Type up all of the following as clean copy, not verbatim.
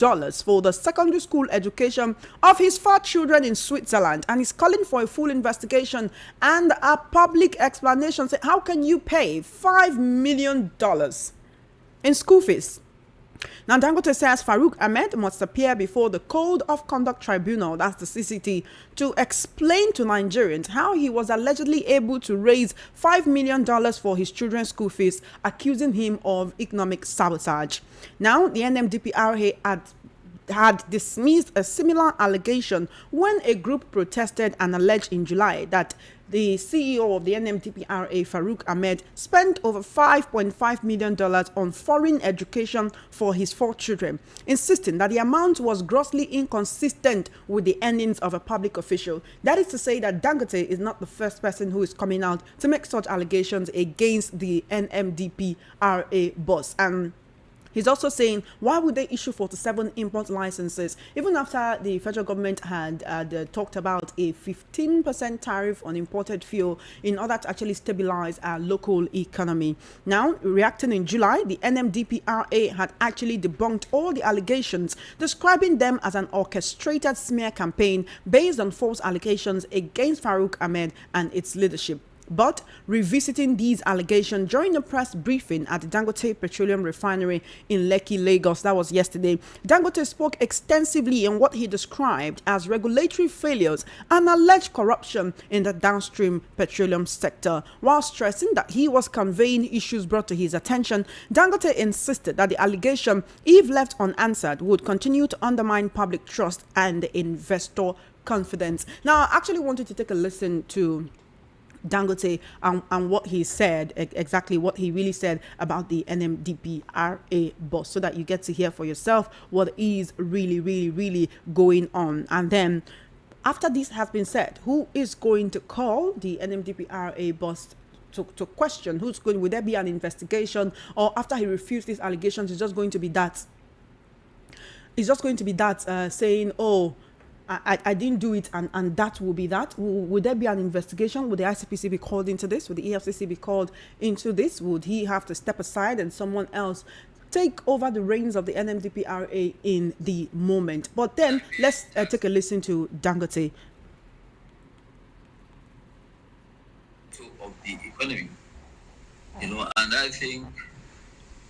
for the secondary school education of his 4 children in Switzerland, and is calling for a full investigation and a public explanation. Say, how can you pay $5 million in school fees? Now, Dangote says Farouk Ahmed must appear before the Code of Conduct Tribunal, that's the CCT, to explain to Nigerians how he was allegedly able to raise $5 million for his children's school fees, accusing him of economic sabotage. Now, the NMDPRA had dismissed a similar allegation when a group protested and alleged in July that the CEO of the NMDPRA, Farouk Ahmed, spent over $5.5 million on foreign education for his 4 children, insisting that the amount was grossly inconsistent with the earnings of a public official. That is to say that Dangote is not the first person who is coming out to make such allegations against the NMDPRA boss. And he's also saying, why would they issue 47 import licenses, even after the federal government had talked about a 15% tariff on imported fuel in order to actually stabilize our local economy. Now, reacting in July, the NMDPRA had actually debunked all the allegations, describing them as an orchestrated smear campaign based on false allegations against Farouk Ahmed and its leadership. But revisiting these allegations during a press briefing at the Dangote Petroleum Refinery in Lekki, Lagos, that was yesterday, Dangote spoke extensively on what he described as regulatory failures and alleged corruption in the downstream petroleum sector. While stressing that he was conveying issues brought to his attention, Dangote insisted that the allegation, if left unanswered, would continue to undermine public trust and investor confidence. Now, I actually wanted to take a listen to Dangote and what he said, exactly what he really said about the NMDPRA boss, so that you get to hear for yourself what is really going on. And then after this has been said, who is going to call the NMDPRA boss to question? Would there be an investigation, or after he refused these allegations, it's just going to be that saying, oh, I didn't do it, and that will be that? Would there be an investigation? Would the ICPC be called into this? Would the EFCC be called into this? Would he have to step aside and someone else take over the reins of the NMDPRA in the moment? But then let's take a listen to Dangote. Of the economy, and I think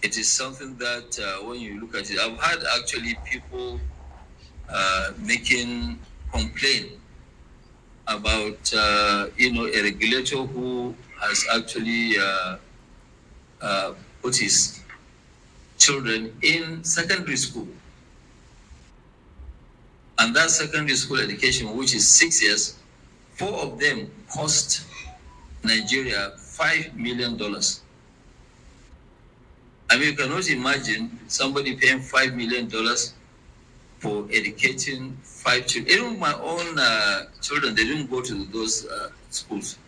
it is something that when you look at it, I've had actually people making complaint about a regulator who has actually put his children in secondary school, and that secondary school education, which is 6 years, 4 of them cost Nigeria $5 million. I mean, you cannot imagine somebody paying $5 million for educating 5 children. Even my own children, they didn't go to those schools.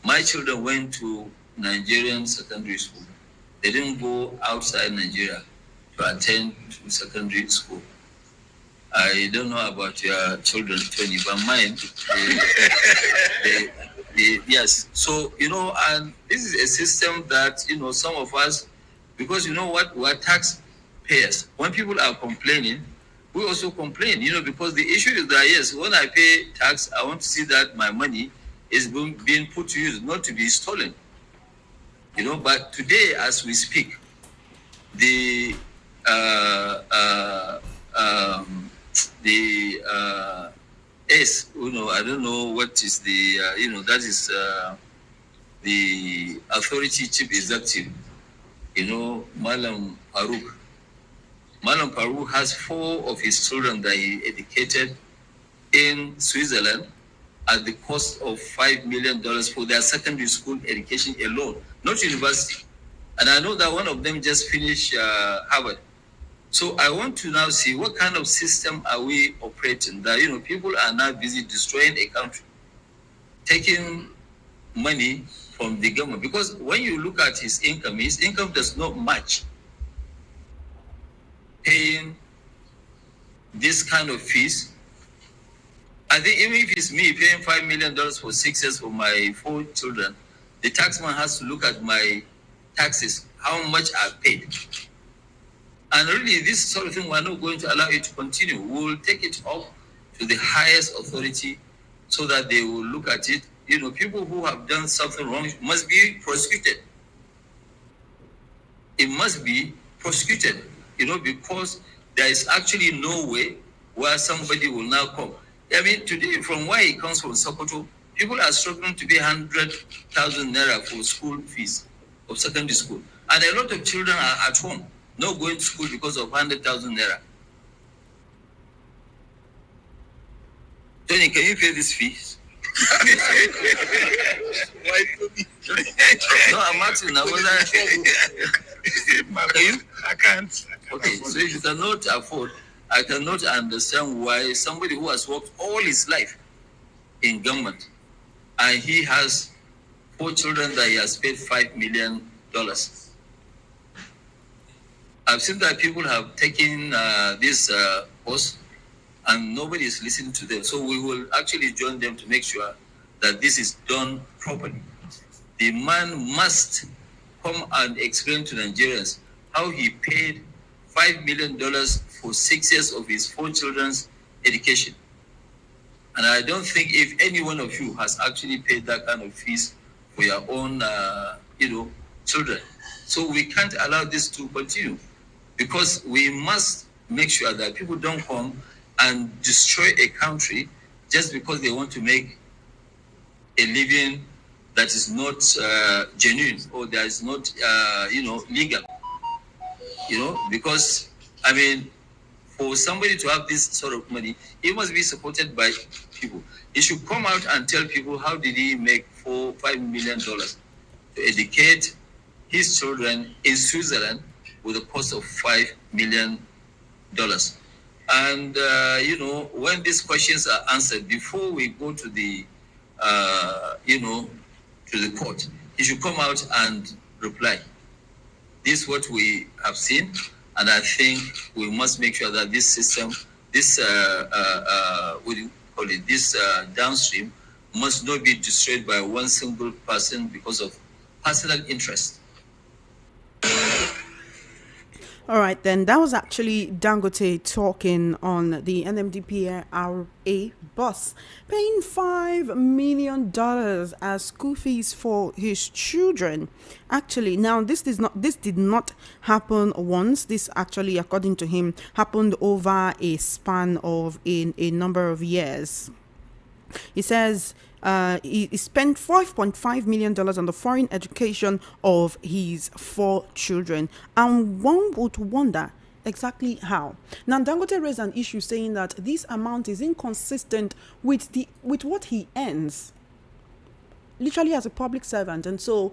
My children went to Nigerian secondary school. They didn't go outside Nigeria to attend to secondary school. I don't know about your children, Tony, but mine, yes. So, and this is a system that, some of us, because what, we're taxpayers. When people are complaining, we also complain, because the issue is that, yes, when I pay tax, I want to see that my money is being put to use, not to be stolen. But today, as we speak, the I don't know what is the, that is the authority chief executive, Malam Farouk. Malam Farouk has 4 of his children that he educated in Switzerland at the cost of $5 million for their secondary school education alone, not university. And I know that one of them just finished Harvard. So I want to now see what kind of system are we operating that, people are now busy destroying a country, taking money from the government. Because when you look at his income does not match paying this kind of fees. I think even if it's me paying $5 million for 6 years for my 4 children, the taxman has to look at my taxes, how much I paid. And really, this sort of thing, we're not going to allow it to continue. We will take it up to the highest authority so that they will look at it. You know, people who have done something wrong must be prosecuted. It must be prosecuted, you know, because there is actually no way where somebody will now come. I mean, today, from where he comes from, Sokoto, people are struggling to pay 100,000 naira for school fees of secondary school. And a lot of children are at home, not going to school because of 100,000 naira. Tony, can you pay this fees? Why do me? No, I'm asking now. Can you? I can't. Okay, so if you cannot afford, I cannot understand why somebody who has worked all his life in government and he has 4 children that he has paid $5 million. I've seen that people have taken this post and nobody is listening to them. So we will actually join them to make sure that this is done properly. The man must come and explain to Nigerians how he paid $5 million for 6 years of his 4 children's education. And I don't think if any one of you has actually paid that kind of fees for your own, children. So we can't allow this to continue because we must make sure that people don't come and destroy a country just because they want to make a living that is not genuine or that is not, legal. Because, I mean, for somebody to have this sort of money, it must be supported by people. He should come out and tell people how did he make $5 million to educate his children in Switzerland with a cost of $5 million. And, when these questions are answered, before we go to the, to the court, he should come out and reply. This is what we have seen, and I think we must make sure that this system, this, what do you call it, this downstream must not be destroyed by one single person because of personal interest. All right, then that was actually Dangote talking on the NMDPRA bus, paying $5 million as school fees for his children. Actually, now this did not happen once. This actually, according to him, happened over a span of a number of years. He says he spent $5.5 million on the foreign education of his 4 children. And one would wonder exactly how. Now, Dangote raised an issue saying that this amount is inconsistent with what he earns, literally as a public servant. And so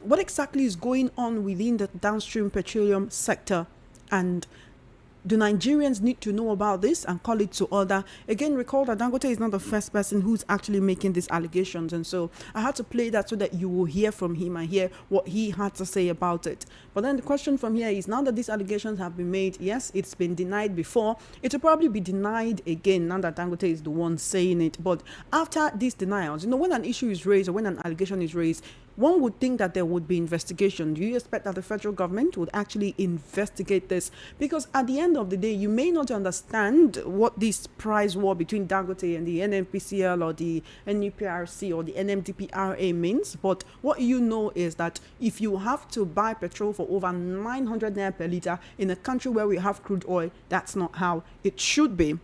what exactly is going on within the downstream petroleum sector, and do Nigerians need to know about this and call it to order? Again, recall that Dangote is not the first person who's actually making these allegations. And so I had to play that so that you will hear from him and hear what he had to say about it. But then the question from here is, now that these allegations have been made, yes, it's been denied before, it will probably be denied again now that Dangote is the one saying it. But after these denials, when an issue is raised or when an allegation is raised, one would think that there would be investigation. Do you expect that the federal government would actually investigate this? Because at the end of the day, you may not understand what this price war between Dangote and the NNPCL or the NUPRC or the NMDPRA means. But what you know is that if you have to buy petrol for over 900 naira per litre in a country where we have crude oil, that's not how it should be.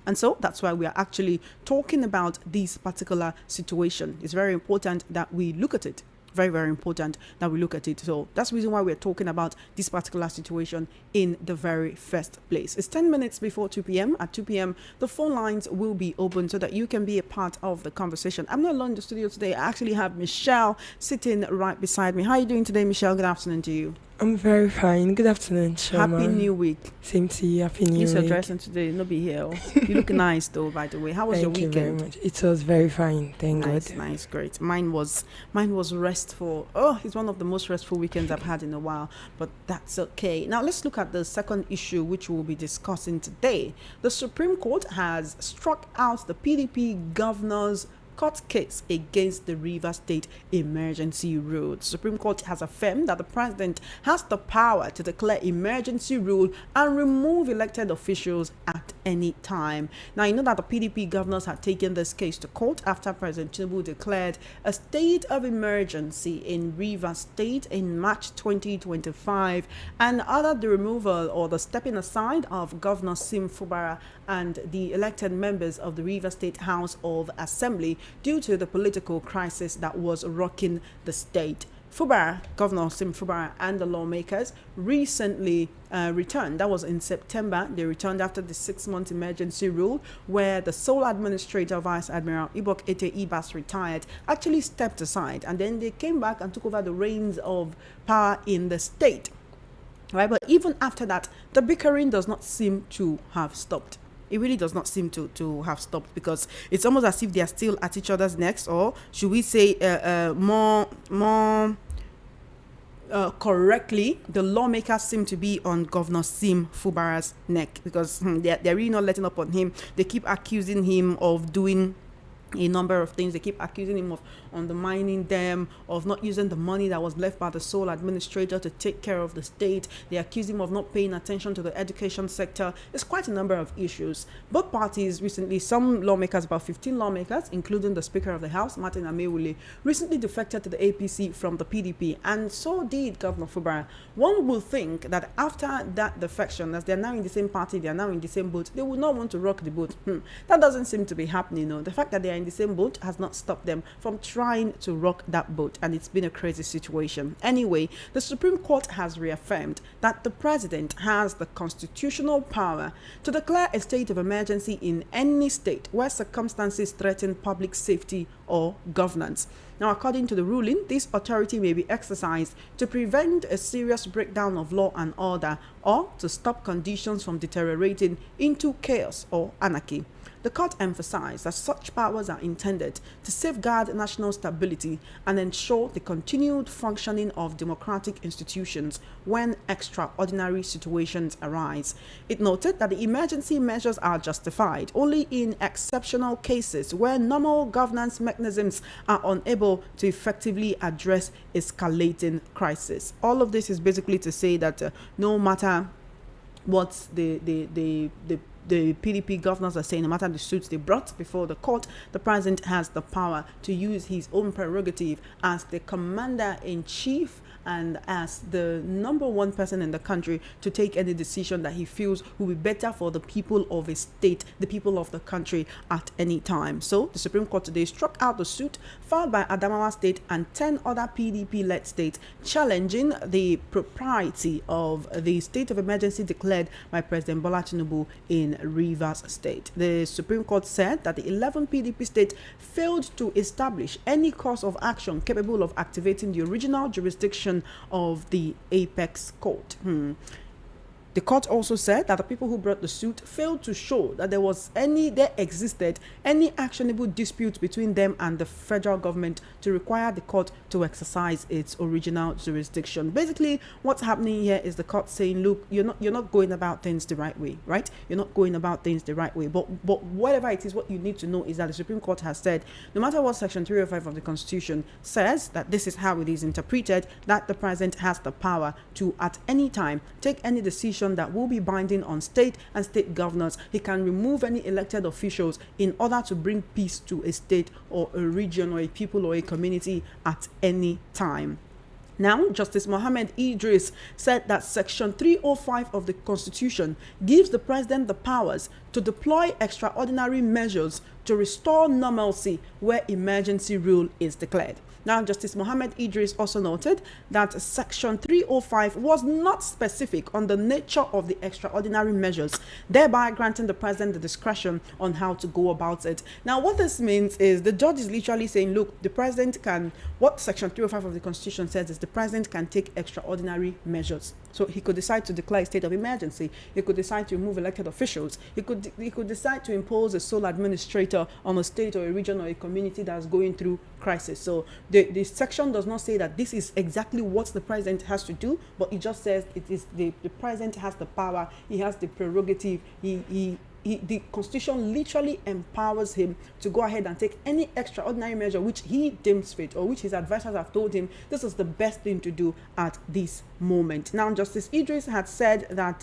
And so that's why we are actually talking about this particular situation. It's very important that we look at it. Very, very important that we look at it. So that's the reason why we're talking about this particular situation in the very first place. It's 10 minutes before 2 p.m. At 2 p.m., the phone lines will be open so that you can be a part of the conversation. I'm not alone in the studio today. I actually have Michelle sitting right beside me. How are you doing today, Michelle? Good afternoon to you. I'm very fine. Good afternoon, Shoma. Happy New Week. Same to you. Happy New You're Week. dressing today. No be here. You look nice though, by the way. How was your weekend? Thank you very much. It was very fine. Thank Nice, God. nice, great. Mine was restful. Oh, it's one of the most restful weekends I've had in a while, but that's okay. Now let's look at the second issue which we'll be discussing today. The Supreme Court has struck out the PDP governor's court case against the Rivers State emergency rule. The Supreme Court has affirmed that the president has the power to declare emergency rule and remove elected officials at any time. Now, you know that the PDP governors had taken this case to court after President Tinubu declared a state of emergency in Rivers State in March 2025 and ordered the removal or the stepping aside of Governor Sim Fubara and the elected members of the Rivers State House of Assembly due to the political crisis that was rocking the state. Fubara, Governor Sim Fubara, and the lawmakers recently returned. That was in September. They returned after the 6-month emergency rule, where the sole administrator, Vice Admiral Ibok Ete Ibas, retired, actually stepped aside, and then they came back and took over the reins of power in the state. Right, but even after that, the bickering does not seem to have stopped. It really does not seem to have stopped, because it's almost as if they are still at each other's necks, or should we say more correctly, the lawmakers seem to be on Governor Sim Fubara's neck, because they're really not letting up on him. They keep accusing him of doing a number of things. They keep accusing him of undermining them, of not using the money that was left by the sole administrator to take care of the state. They accuse him of not paying attention to the education sector. It's quite a number of issues. Both parties recently, some lawmakers, about 15 lawmakers, including the Speaker of the House, Martin Amewule, recently defected to the APC from the PDP, and so did Governor Fubara. One would think that after that defection, as they're now in the same party, they're now in the same boat, they would not want to rock the boat. That doesn't seem to be happening. No. The fact that they are in the same boat has not stopped them from trying to rock that boat, and it's been a crazy situation. Anyway, the Supreme Court has reaffirmed that the president has the constitutional power to declare a state of emergency in any state where circumstances threaten public safety or governance. Now, according to the ruling, this authority may be exercised to prevent a serious breakdown of law and order, or to stop conditions from deteriorating into chaos or anarchy. The court emphasized that such powers are intended to safeguard national stability and ensure the continued functioning of democratic institutions when extraordinary situations arise. It noted that the emergency measures are justified only in exceptional cases where normal governance mechanisms are unable to effectively address escalating crisis. All of this is basically to say that no matter what the PDP governors are saying, no matter the suits they brought before the court, the president has the power to use his own prerogative as the commander-in-chief and as the number one person in the country to take any decision that he feels will be better for the people of a state, the people of the country at any time. So the Supreme Court today struck out the suit filed by Adamawa State and 10 other PDP-led states challenging the propriety of the state of emergency declared by President Bola Tinubu in Rivers State. The Supreme Court said that the 11 PDP states failed to establish any course of action capable of activating the original jurisdiction of the apex court. The court also said that the people who brought the suit failed to show that there existed any actionable dispute between them and the federal government to require the court to exercise its original jurisdiction. Basically, what's happening here is the court saying, look, you're not going about things the right way, right? You're not going about things the right way. But whatever it is, what you need to know is that the Supreme Court has said, no matter what Section 305 of the Constitution says, that this is how it is interpreted, that the president has the power to, at any time, take any decision that will be binding on state and state governors. He can remove any elected officials in order to bring peace to a state or a region or a people or a community at any time. Now, Justice Mohammed Idris said that Section 305 of the Constitution gives the president the powers to deploy extraordinary measures to restore normalcy where emergency rule is declared. Now, Justice Mohammed Idris also noted that Section 305 was not specific on the nature of the extraordinary measures, thereby granting the president the discretion on how to go about it. Now, what this means is the judge is literally saying, look, the president can, what Section 305 of the Constitution says is the president can take extraordinary measures. So he could decide to declare a state of emergency. He could decide to remove elected officials. He could decide to impose a sole administrator on a state or a region or a community that's going through crisis. So the section does not say that this is exactly what the president has to do, but it just says it is the president has the power. He has the prerogative. He the Constitution literally empowers him to go ahead and take any extraordinary measure which he deems fit, or which his advisors have told him this is the best thing to do at this moment. Now, Justice Idris had said that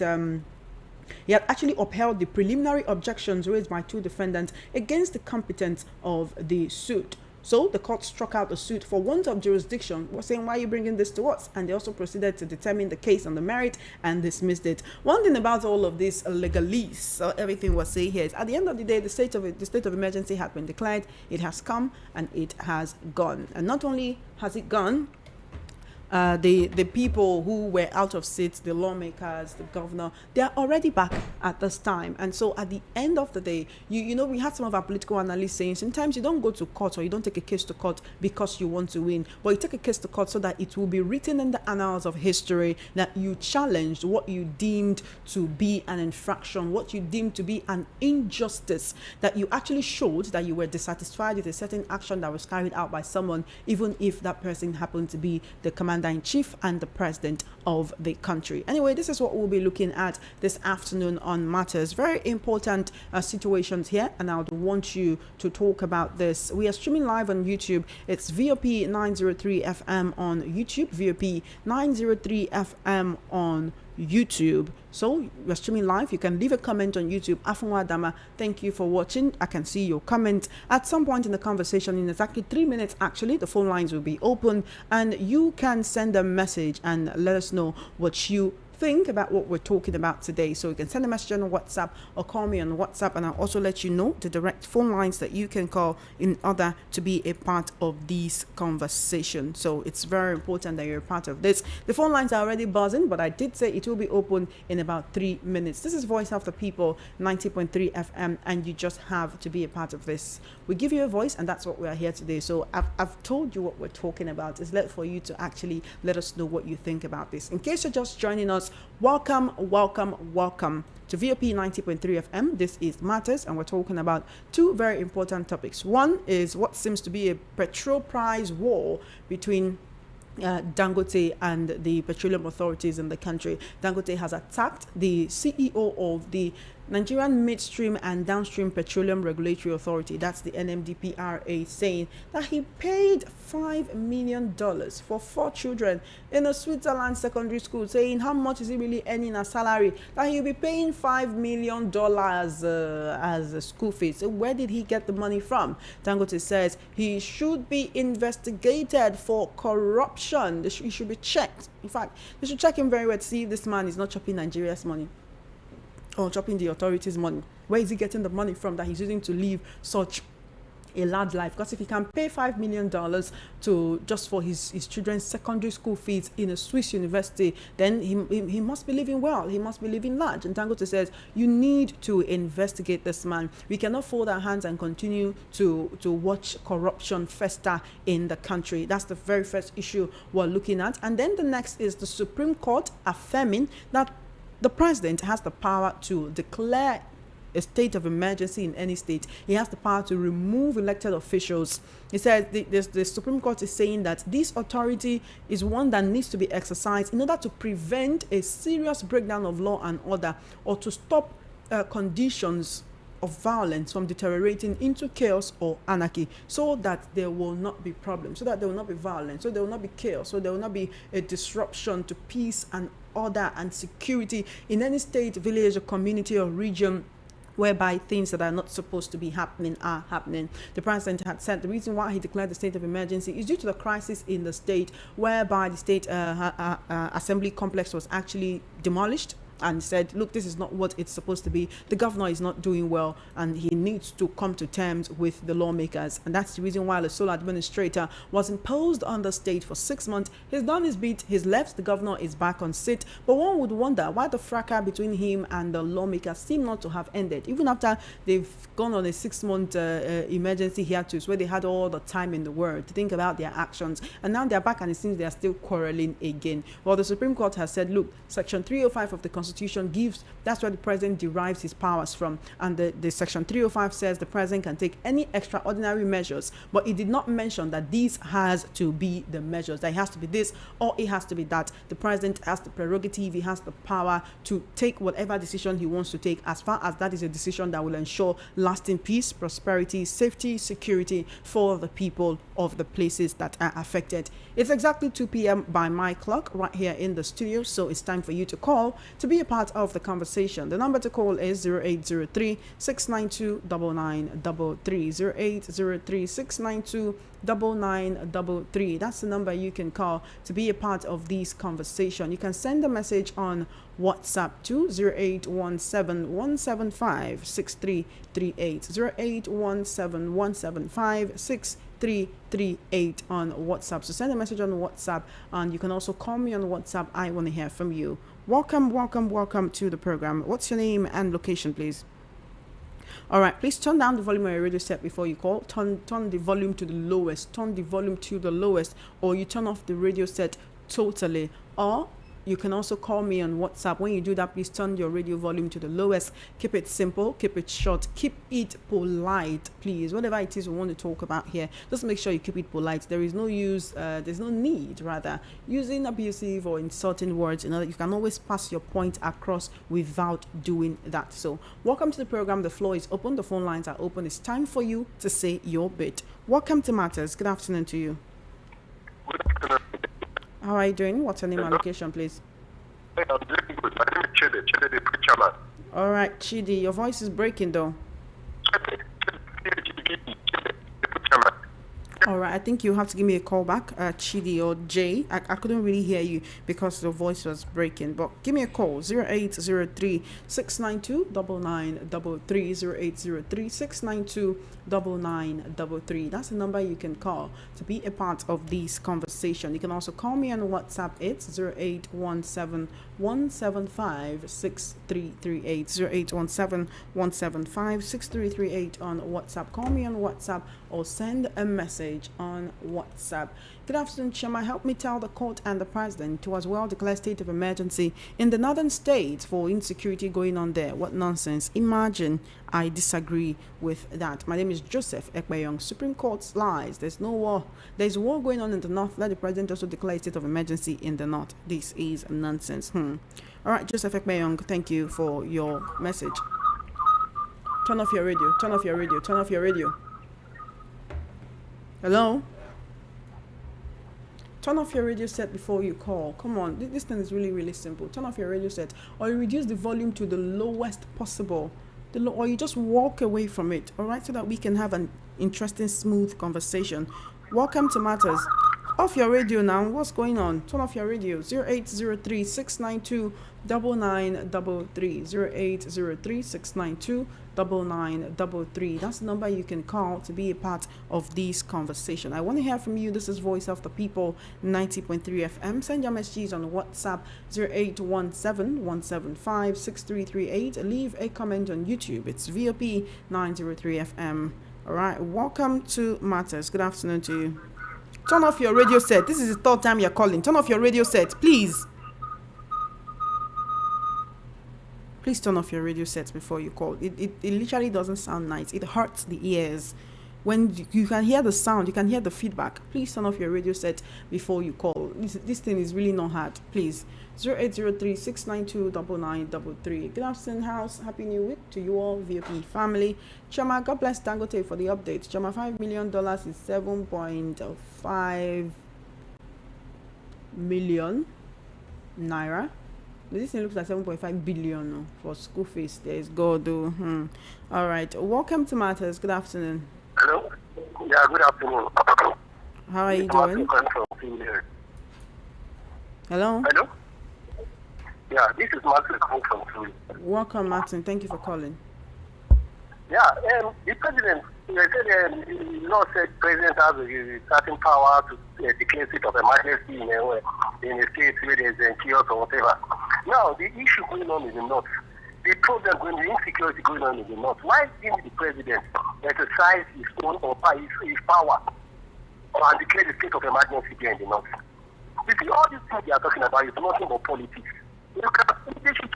he had actually upheld the preliminary objections raised by two defendants against the competence of the suit. So the court struck out the suit for want of jurisdiction. We're saying, why are you bringing this to us? And they also proceeded to determine the case on the merit and dismissed it. One thing about all of this legalese, so everything we're saying here, is at the end of the day, the state of emergency has been declared. It has come and it has gone. And not only has it gone, the people who were out of seats, the lawmakers, the governor, they are already back at this time. And so at the end of the day, you know, we had some of our political analysts saying sometimes you don't go to court, or you don't take a case to court because you want to win, but you take a case to court so that it will be written in the annals of history that you challenged what you deemed to be an infraction, what you deemed to be an injustice, that you actually showed that you were dissatisfied with a certain action that was carried out by someone, even if that person happened to be the commander-in-chief and the president of the country. Anyway, this is what we'll be looking at this afternoon on Matters. Very important situations here, and I would want you to talk about this. We are streaming live on YouTube. It's VOP 903 FM on YouTube, VOP 903 FM on YouTube. So we're streaming live. You can leave a comment on YouTube. Afunwa Dama, thank you for watching. I can see your comment at some point in the conversation. In exactly 3 minutes, actually, the phone lines will be open, and you can send a message and let us know what you think about what we're talking about today. So you can send a message on WhatsApp or call me on WhatsApp, and I'll also let you know the direct phone lines that you can call in order to be a part of these conversations. So it's very important that you're a part of this. The phone lines are already buzzing, but I did say it will be open in about 3 minutes. This is Voice of the People, 90.3 FM, and you just have to be a part of this. We give you a voice, and that's what we are here today. So I've told you what we're talking about. It's left for you to actually let us know what you think about this. In case you're just joining us, welcome to VOP 90.3 FM. This is Matters, and we're talking about two very important topics. One is what seems to be a petrol price war between Dangote and the petroleum authorities in the country. Dangote has attacked the CEO of the Nigerian Midstream and Downstream Petroleum Regulatory Authority, that's the NMDPRA, saying that he paid $5 million for 4 children in a Switzerland secondary school, saying how much is he really earning a salary, that he'll be paying $5 million as a school fees. So where did he get the money from? Dangote says he should be investigated for corruption. He should be checked. In fact, they should check him very well to see if this man is not chopping Nigeria's money or chopping the authorities' money. Where is he getting the money from that he's using to live such a large life? Because if he can pay $5 million to just for his children's secondary school fees in a Swiss university, then he must be living well. He must be living large. And Dangote says you need to investigate this man. We cannot fold our hands and continue to watch corruption fester in the country. That's the very first issue we're looking at. And then the next is the Supreme Court affirming that the president has the power to declare a state of emergency in any state. He has the power to remove elected officials. He said the Supreme Court is saying that this authority is one that needs to be exercised in order to prevent a serious breakdown of law and order, or to stop conditions of violence from deteriorating into chaos or anarchy, so that there will not be problems, so that there will not be violence, so there will not be chaos, so there will not be a disruption to peace and order and security in any state, village, or community or region whereby things that are not supposed to be happening are happening. The president had said the reason why he declared the state of emergency is due to the crisis in the state, whereby the state assembly complex was actually demolished, and said, look, this is not what it's supposed to be. The governor is not doing well, and he needs to come to terms with the lawmakers. And that's the reason why the sole administrator was imposed on the state for 6 months. He's done his bit, he's left, the governor is back on seat. But one would wonder why the fracas between him and the lawmakers seem not to have ended, even after they've gone on a 6-month emergency hiatus, where they had all the time in the world to think about their actions. And now they're back, and it seems they are still quarreling again. Well, the Supreme Court has said, look, Section 305 of the Constitution Constitution gives, that's where the president derives his powers from. And the Section 305 says the president can take any extraordinary measures, but it did not mention that these has to be the measures, that it has to be this or it has to be that. The president has the prerogative, he has the power to take whatever decision he wants to take, as far as that is a decision that will ensure lasting peace, prosperity, safety, security for the people of the places that are affected. It's exactly 2 p.m. by my clock right here in the studio, so it's time for you to call to be a part of the conversation. The number to call is 0803-692-9933, 0803-692-9933. That's the number you can call to be a part of this conversation. You can send a message on WhatsApp to 0817-175-6338, 0817-175-6338 on WhatsApp. So send a message on WhatsApp, and you can also call me on WhatsApp. I want to hear from you. Welcome to the program. What's your name and location, please? All right, please turn down the volume of your radio set before you call. Turn the volume to the lowest. Turn the volume to the lowest, or you turn off the radio set totally. Or you can also call me on WhatsApp. When you do that, please turn your radio volume to the lowest. Keep it simple, keep it short, keep it polite, please. Whatever it is we want to talk about here, just make sure you keep it polite. There is no there's no need, rather, using abusive or insulting words. You know, you can always pass your point across without doing that. So, welcome to the program. The floor is open. The phone lines are open. It's time for you to say your bit. Welcome to Matters. Good afternoon to you. Good afternoon. How are you doing? What's your name and location, please? I'm doing good. My name is Chidi, the preacher man. All right, Chidi, your voice is breaking though. Chidi, the preacher man. All right, I think you have to give me a call back, Chidi or Jay. I couldn't really hear you because the voice was breaking. But give me a call, 0803-692-9933, 0803-692-9933. That's the number you can call to be a part of this conversation. You can also call me on WhatsApp. It's 0817-175-6338, 0817-175-6338 on WhatsApp. Call me on WhatsApp or send a message on WhatsApp. Good afternoon, Chema. Help me tell the court and the president to as well declare state of emergency in the northern states for insecurity going on there. What nonsense. Imagine. I disagree with that. My name is Joseph Ekpeyong. Supreme Court lies. There's no war. There's war going on in the north. Let the president also declare a state of emergency in the north. This is nonsense. All right, Joseph Ekpeyong, thank you for your message. Turn off your radio. Turn off your radio. Turn off your radio. Hello? Turn off your radio set before you call. Come on, this thing is really, really simple. Turn off your radio set, or you reduce the volume to the lowest possible. Or you just walk away from it, all right, so that we can have an interesting, smooth conversation. Welcome to Matters. Off your radio now. What's going on? Turn off your radio. 0803-692-9933, 0803-692-9933. That's the number you can call to be a part of this conversation. I want to hear from you. This is Voice of the People, 90.3 FM. Send your messages on WhatsApp, 0817-175-6338. Leave a comment on YouTube. It's VOP 903 FM. All right. Welcome to Matters. Good afternoon to you. Turn off your radio set. This is the third time you're calling. Turn off your radio set, please. Please turn off your radio set before you call. It literally doesn't sound nice. It hurts the ears. When you can hear the sound, you can hear the feedback. Please turn off your radio set before you call. This thing is really not hard. Please. 0803-692-9933. Good afternoon, house. Happy New Week to you all, VOP family. Chama, God bless Dangote for the update. Chama, $5 million is 7.5 million naira. This thing looks like 7.5 billion for school fees. There is God. All right. Welcome to Matters. Good afternoon. Hello? Yeah, good afternoon. How are you doing? Hello? Hello? Yeah, this is Martin coming from Philly. Welcome, Martin. Thank you for calling. Yeah, the president, the law said president has a certain power to declare state of emergency in a state where there's a chaos or whatever. Now, the issue going on in the north, the problem going, the insecurity going on in the north, why didn't the president exercise his own or his power and declare the state of emergency there in the north? You see, all these things they are talking about is nothing but politics. They should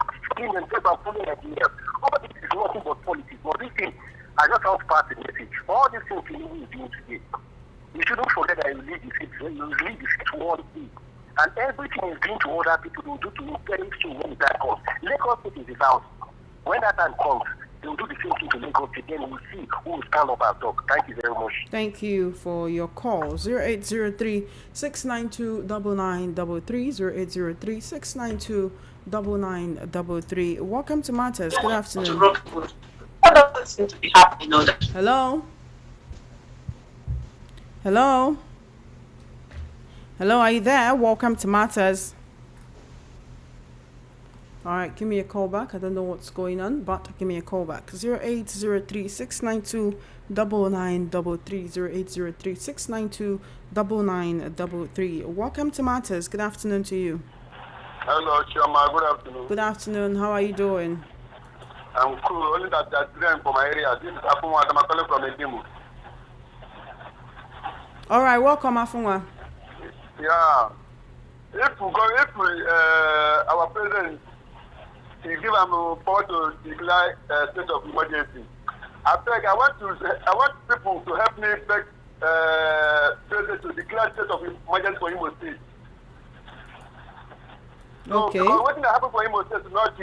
killing themselves and pulling Nigerians. All this is nothing but politics. But this thing, I just want to pass the message. All these things you is doing today, you shouldn't forget that you lead the seat. You lead the seat one day. And everything is doing to other people will do to you very soon when that comes. Lagos State is his house. When that time comes, they will do the same thing to Lagos State. Then we'll see who will stand up and talk. Thank you very much. Thank you for your call. 0803-692-9933. 0803-692-9933. Welcome to Matters. Good afternoon. What doesn't seem to be happening? Hello? Hello? Hello, are you there? Welcome to Matters. All right, give me a call back. I don't know what's going on, but give me a call back. 0803-692-9933. 0803-692-9933. Welcome to Matters. Good afternoon to you. Hello, Chioma. Good afternoon. Good afternoon. How are you doing? I'm cool. Only that there's rain for my area. This is Afunwa. I'm calling from Edimu. All right, welcome, Afunwa. Yeah. If our president he give them power to declare state of emergency, I want people to help me beg president to declare state of emergency for Imo State. So, Okay. because what happened for Imo State is not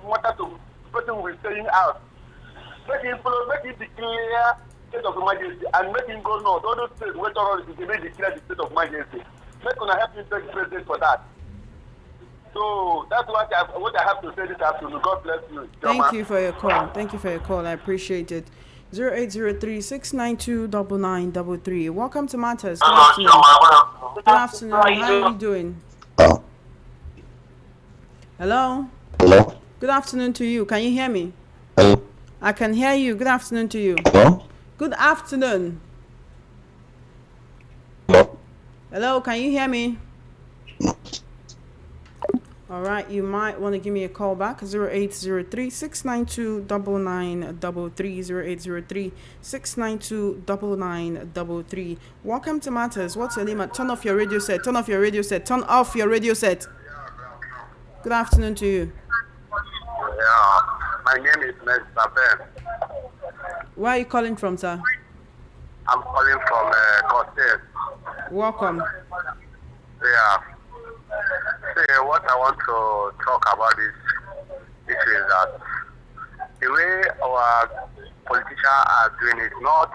matter to person who is staying out. Make him declare state of emergency and make him go north. All those states where terrorists they may declare the state of emergency. Make gonna help me beg president for that. So that's what I have to say this afternoon. God bless you. Thank you for your call. Thank you for your call. I appreciate it. 0803-692-9933. Welcome to Matters. Good afternoon. Good afternoon. How are you doing? Hello? Hello? Good afternoon to you. Can you hear me? Hello? I can hear you. Good afternoon to you. Hello? Good afternoon. Hello? Hello, can you hear me? All right, you might want to give me a call back. 0803-692-9933. 0803-692-9933. Welcome to Matters. What's your name? Turn off your radio set. Turn off your radio set. Turn off your radio set. Good afternoon to you. Yeah, my name is Mr. Ben. Where are you calling from, sir? I'm calling from Coste. Welcome. Yeah. See, what I want to talk about is that the way our politicians are doing is not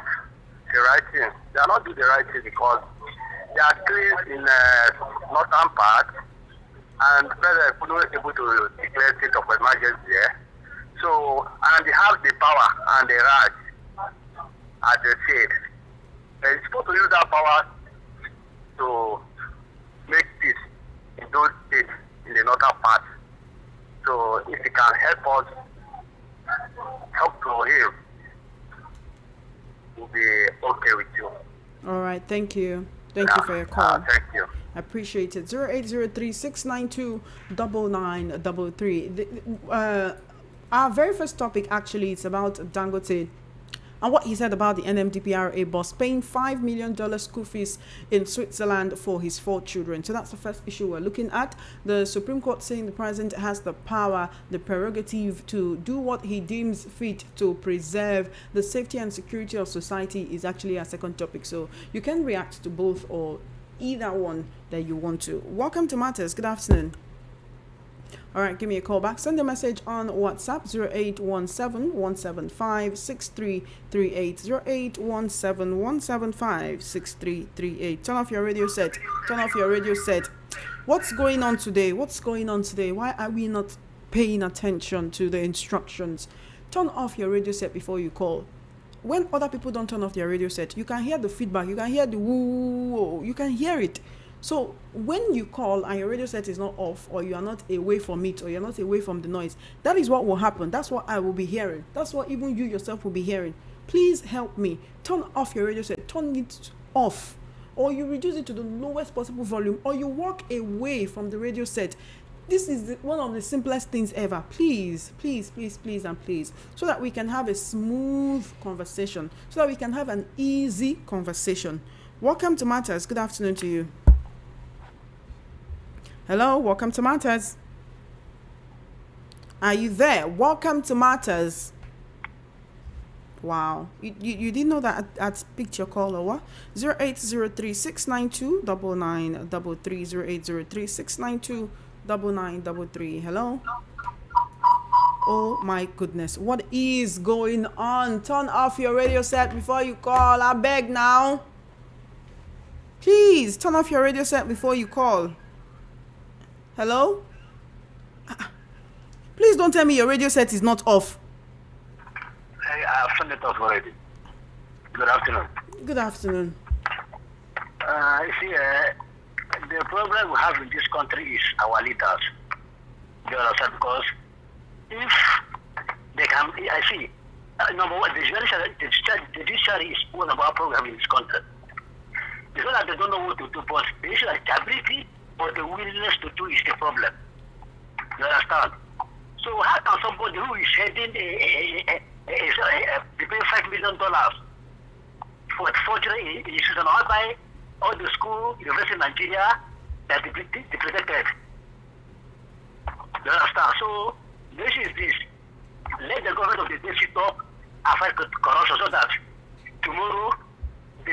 the right thing. They are not doing the right thing because they are placed in northern part and they couldn't able to declare state of emergency there. So, and they have the power and the right as they said. They're supposed to use that power to make peace in those states in the northern part. So if he can help us talk to him, we'll be okay with you. All right, thank you. Thank you for your call. Thank you. I appreciate it. 0803-692-9933. Our very first topic actually is about Dangote and what he said about the NMDPRA boss paying $5 million school fees in Switzerland for his 4 children. So that's the first issue we're looking at. The Supreme Court saying the president has the power, the prerogative to do what he deems fit to preserve the safety and security of society is actually our second topic. So you can react to both or either one that you want to. Welcome to Matters. Good afternoon. All right, give me a call back. Send a message on WhatsApp 0817-175-6338. 0817-175-6338. Turn off your radio set. Turn off your radio set. What's going on today? What's going on today? Why are we not paying attention to the instructions? Turn off your radio set before you call. When other people don't turn off their radio set, you can hear the feedback. You can hear the woo. You can hear it. So when you call and your radio set is not off, or you are not away from it, or you're not away from the noise, that is what will happen. That's what I will be hearing. That's what even you yourself will be hearing. Please help me. Turn off your radio set. Turn it off. Or you reduce it to the lowest possible volume, or you walk away from the radio set. This is one of the simplest things ever. Please, please, please, please, and please. So that we can have a smooth conversation. So that we can have an easy conversation. Welcome to Matters. Good afternoon to you. Hello, welcome to Matters. Are you there? Welcome to Matters. Wow. You didn't know that I'd picked your call or what? 0803-692-9933. 0803-692-9933. Hello? Oh my goodness. What is going on? Turn off your radio set before you call. I beg now. Please turn off your radio set before you call. Hello? Please don't tell me your radio set is not off. I've turned it off already. Good afternoon. Good afternoon. You see, the problem we have in this country is our leaders. You understand? Because if they can, I see, number one, the judiciary is one of our problem in this country. It's not that they don't know what to do, but the issue is the ability or the willingness to do is the problem. You understand? So how can somebody who is heading they pay $5 million for forgery institution all by all the school, university in Nigeria that they protected? You understand? So this is this. Let the government of the day sit up and fight corruption so that tomorrow the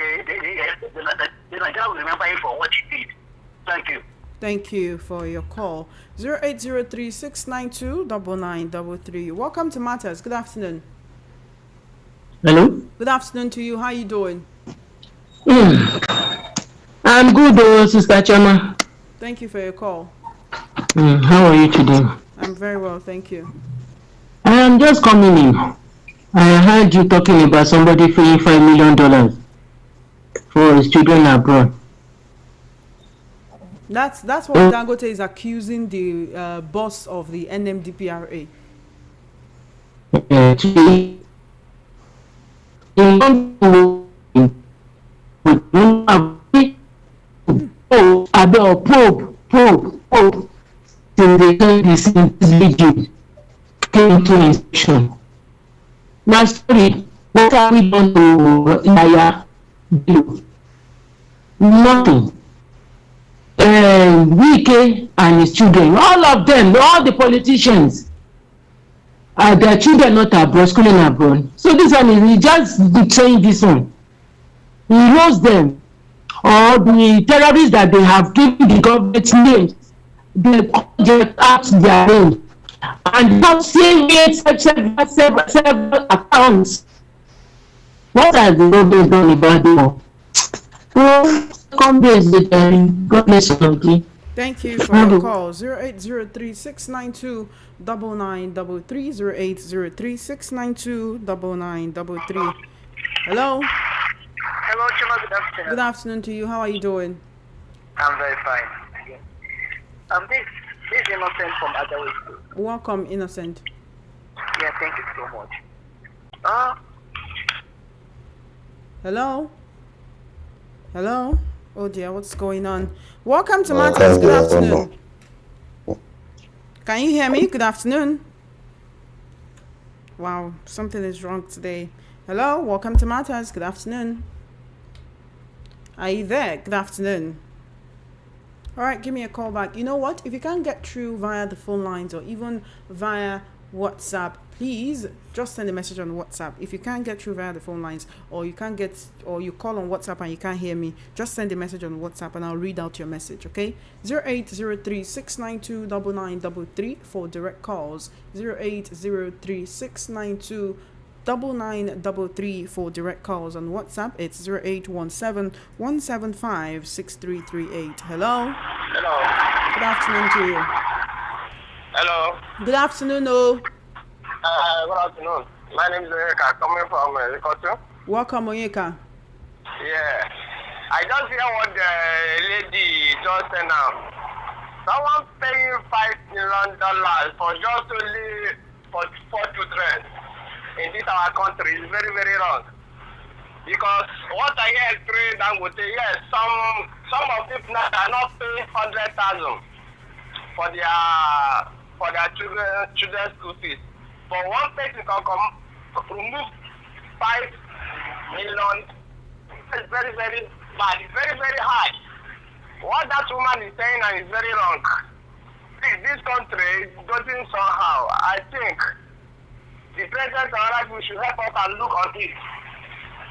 Nigeria will remember him for what he did. Thank you. Thank you for your call. 0803-692-9933. Welcome to Matters. Good afternoon. Hello? Good afternoon to you. How are you doing? I'm good, Sister Chama. Thank you for your call. How are you today? I'm very well, thank you. I am just coming in. I heard you talking about somebody paying $5 million for his children abroad. That's what Dangote is accusing the boss of the NMDPRA. Probe till they turn this rigid came into inspection. Now, sorry, what have we done to Naya? Nothing. Wike and his children, all of them, all the politicians, their children not abroad, schooling abroad. So this one is just betraying this one. He knows them, or the terrorists that they have given the government names, they just out their name. And now seeing several accounts. What has the government done about them? Well, come days with God bless you. Thank you for your call. 0803-692-9933. 0803-692-9933. Hello. Hello, Chima. Good afternoon. Good afternoon to you. How are you doing? I'm very fine. This is Innocent from Adaway School. Welcome, Innocent. Yeah, thank you so much. Hello? Hello? Oh dear, what's going on? Welcome to Matters. Good afternoon. Can you hear me? Good afternoon. Wow, something is wrong today. Hello? Welcome to Matters. Good afternoon. Are you there? Good afternoon. All right, give me a call back. You know what? If you can't get through via the phone lines or even via WhatsApp, please just send a message on WhatsApp. If you can't get through via the phone lines, or you can't get, or you call on WhatsApp and you can't hear me, just send a message on WhatsApp and I'll read out your message, okay? 0803-692-9933 for direct calls. 0803-692-9933 for direct calls. On WhatsApp, it's 0817-175-6338. Hello? Hello. Good afternoon to you. Hello. Good afternoon, oh. Good afternoon. My name is Onyeka, coming from Ikotu. Welcome, Onyeka. Yeah. I just hear what the lady just said now. Someone paying $5 million for just only for 4 children in this our country is very, very wrong. Because what I hear through Dangote, yes, some of people now are not paying 100,000 for their children's school fees. For one person can come remove 5 million. It's very, very bad. It's very, very hard. What that woman is saying is very wrong. this country doesn't somehow. I think the president and other people should help us and look on it.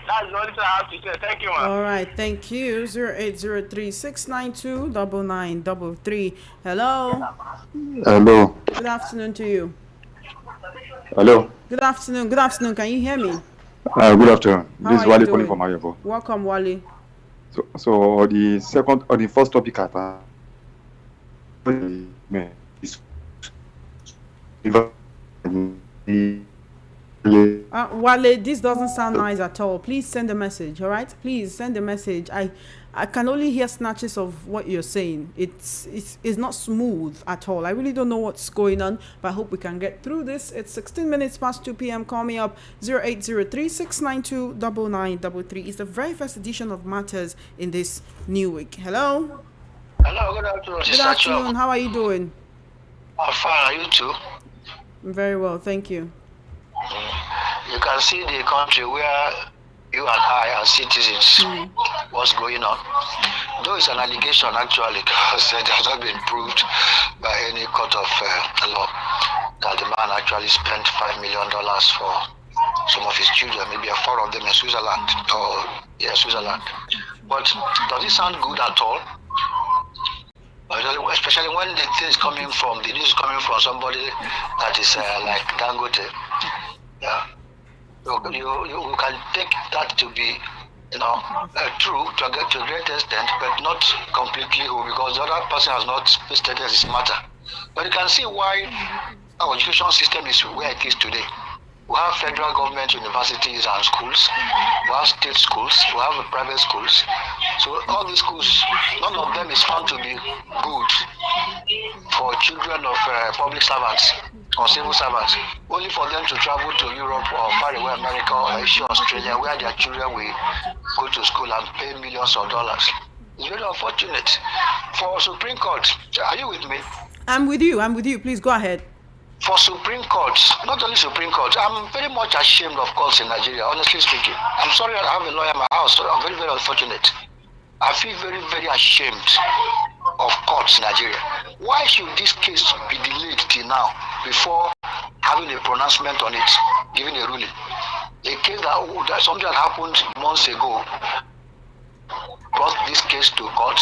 That's the only thing I have to say. Thank you, ma'am. All right, thank you. 08036929933. Hello. Hello. Good afternoon to you. Hello. Good afternoon. Good afternoon. Can you hear me? Good afternoon. How This is are you Wale doing? calling from Ayabo. Welcome, Wally. So the first topic is Wale, this doesn't sound nice at all. Please send a message, all right? Please send a message. I can only hear snatches of what you're saying. It's not smooth at all. I really don't know what's going on, but I hope we can get through this. It's 16 minutes past 2 p.m. Call me up 0803-692-9933. It's the very first edition of Matters in this new week. Hello. Hello, good afternoon. Good afternoon. How are you doing? I'm fine. Are you too? Very well, thank you. You can see the country where you and I are citizens, what's going on. Though it's an allegation actually, because it has not been proved by any court of law that the man actually spent $5 million for some of his children, maybe 4 of them in Switzerland, Switzerland. But does it sound good at all? Especially when the thing is coming from, the news is coming from somebody that is like Dangote. Yeah. You can take that to be, true to a great extent, but not completely whole, because the other person has not stated his matter. But you can see why our education system is where it is today. We have federal government universities and schools, we have state schools, we have private schools. So all these schools, none of them is found to be good for children of public servants or civil servants. Only for them to travel to Europe or far away America or Asia, Australia, where their children will go to school and pay millions of dollars. It's very unfortunate. For Supreme Court, are you with me? I'm with you. Please go ahead. For Supreme Court, not only Supreme Court, I'm very much ashamed of courts in Nigeria, honestly speaking. I'm sorry I have a lawyer in my house, so I'm very, very unfortunate. I feel very, very ashamed of courts in Nigeria. Why should this case be delayed till now before having a pronouncement on it, giving a ruling? A case that something that happened months ago brought this case to court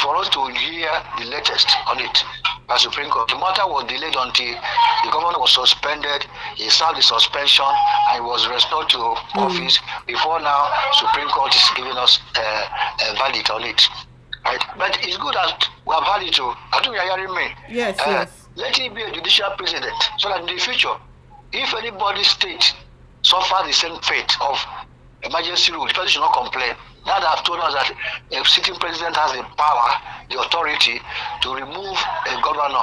for us to hear the latest on it by Supreme Court. The matter was delayed until the governor was suspended, he served the suspension, and he was restored to office. Before now, Supreme Court is giving us a verdict on it. Right? But it's good that we have had it too. I think you are hearing me. Yes, yes. Let it be a judicial precedent, so that in the future, if anybody state suffer the same fate of emergency rule, the person should not complain. Now they have told us that a sitting president has the power, the authority to remove a governor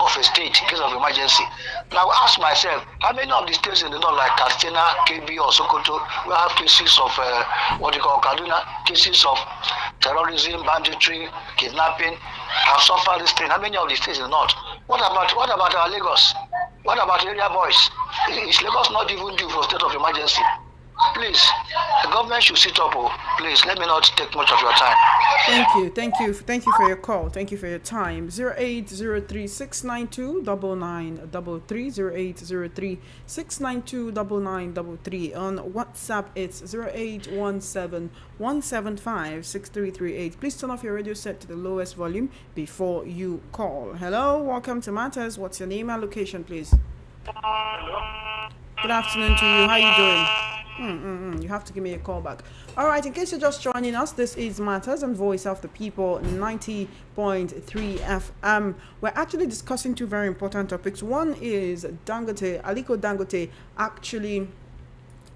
of a state in case of emergency. Now I ask myself, how many of the states in the north, like Katsina, KB, or Sokoto, will have cases of Kaduna, cases of terrorism, banditry, kidnapping, have suffered this thing? How many of the states in the north? What about our Lagos? What about area boys? Is Lagos not even due for a state of emergency? Please, the government should sit up. Please, let me not take much of your time. Thank you for your call. Thank you for your time. 0803-692-9933, 0803-692-9933. On WhatsApp, it's 0817-175-6338. Please turn off your radio set to the lowest volume before you call. Hello, welcome to Matters. What's your name and location, please? Good afternoon to you. How are you doing? You have to give me a call back. All right, in case you're just joining us, this is Matters and Voice of the People 90.3 FM. We're actually discussing 2 very important topics. One is Aliko Dangote actually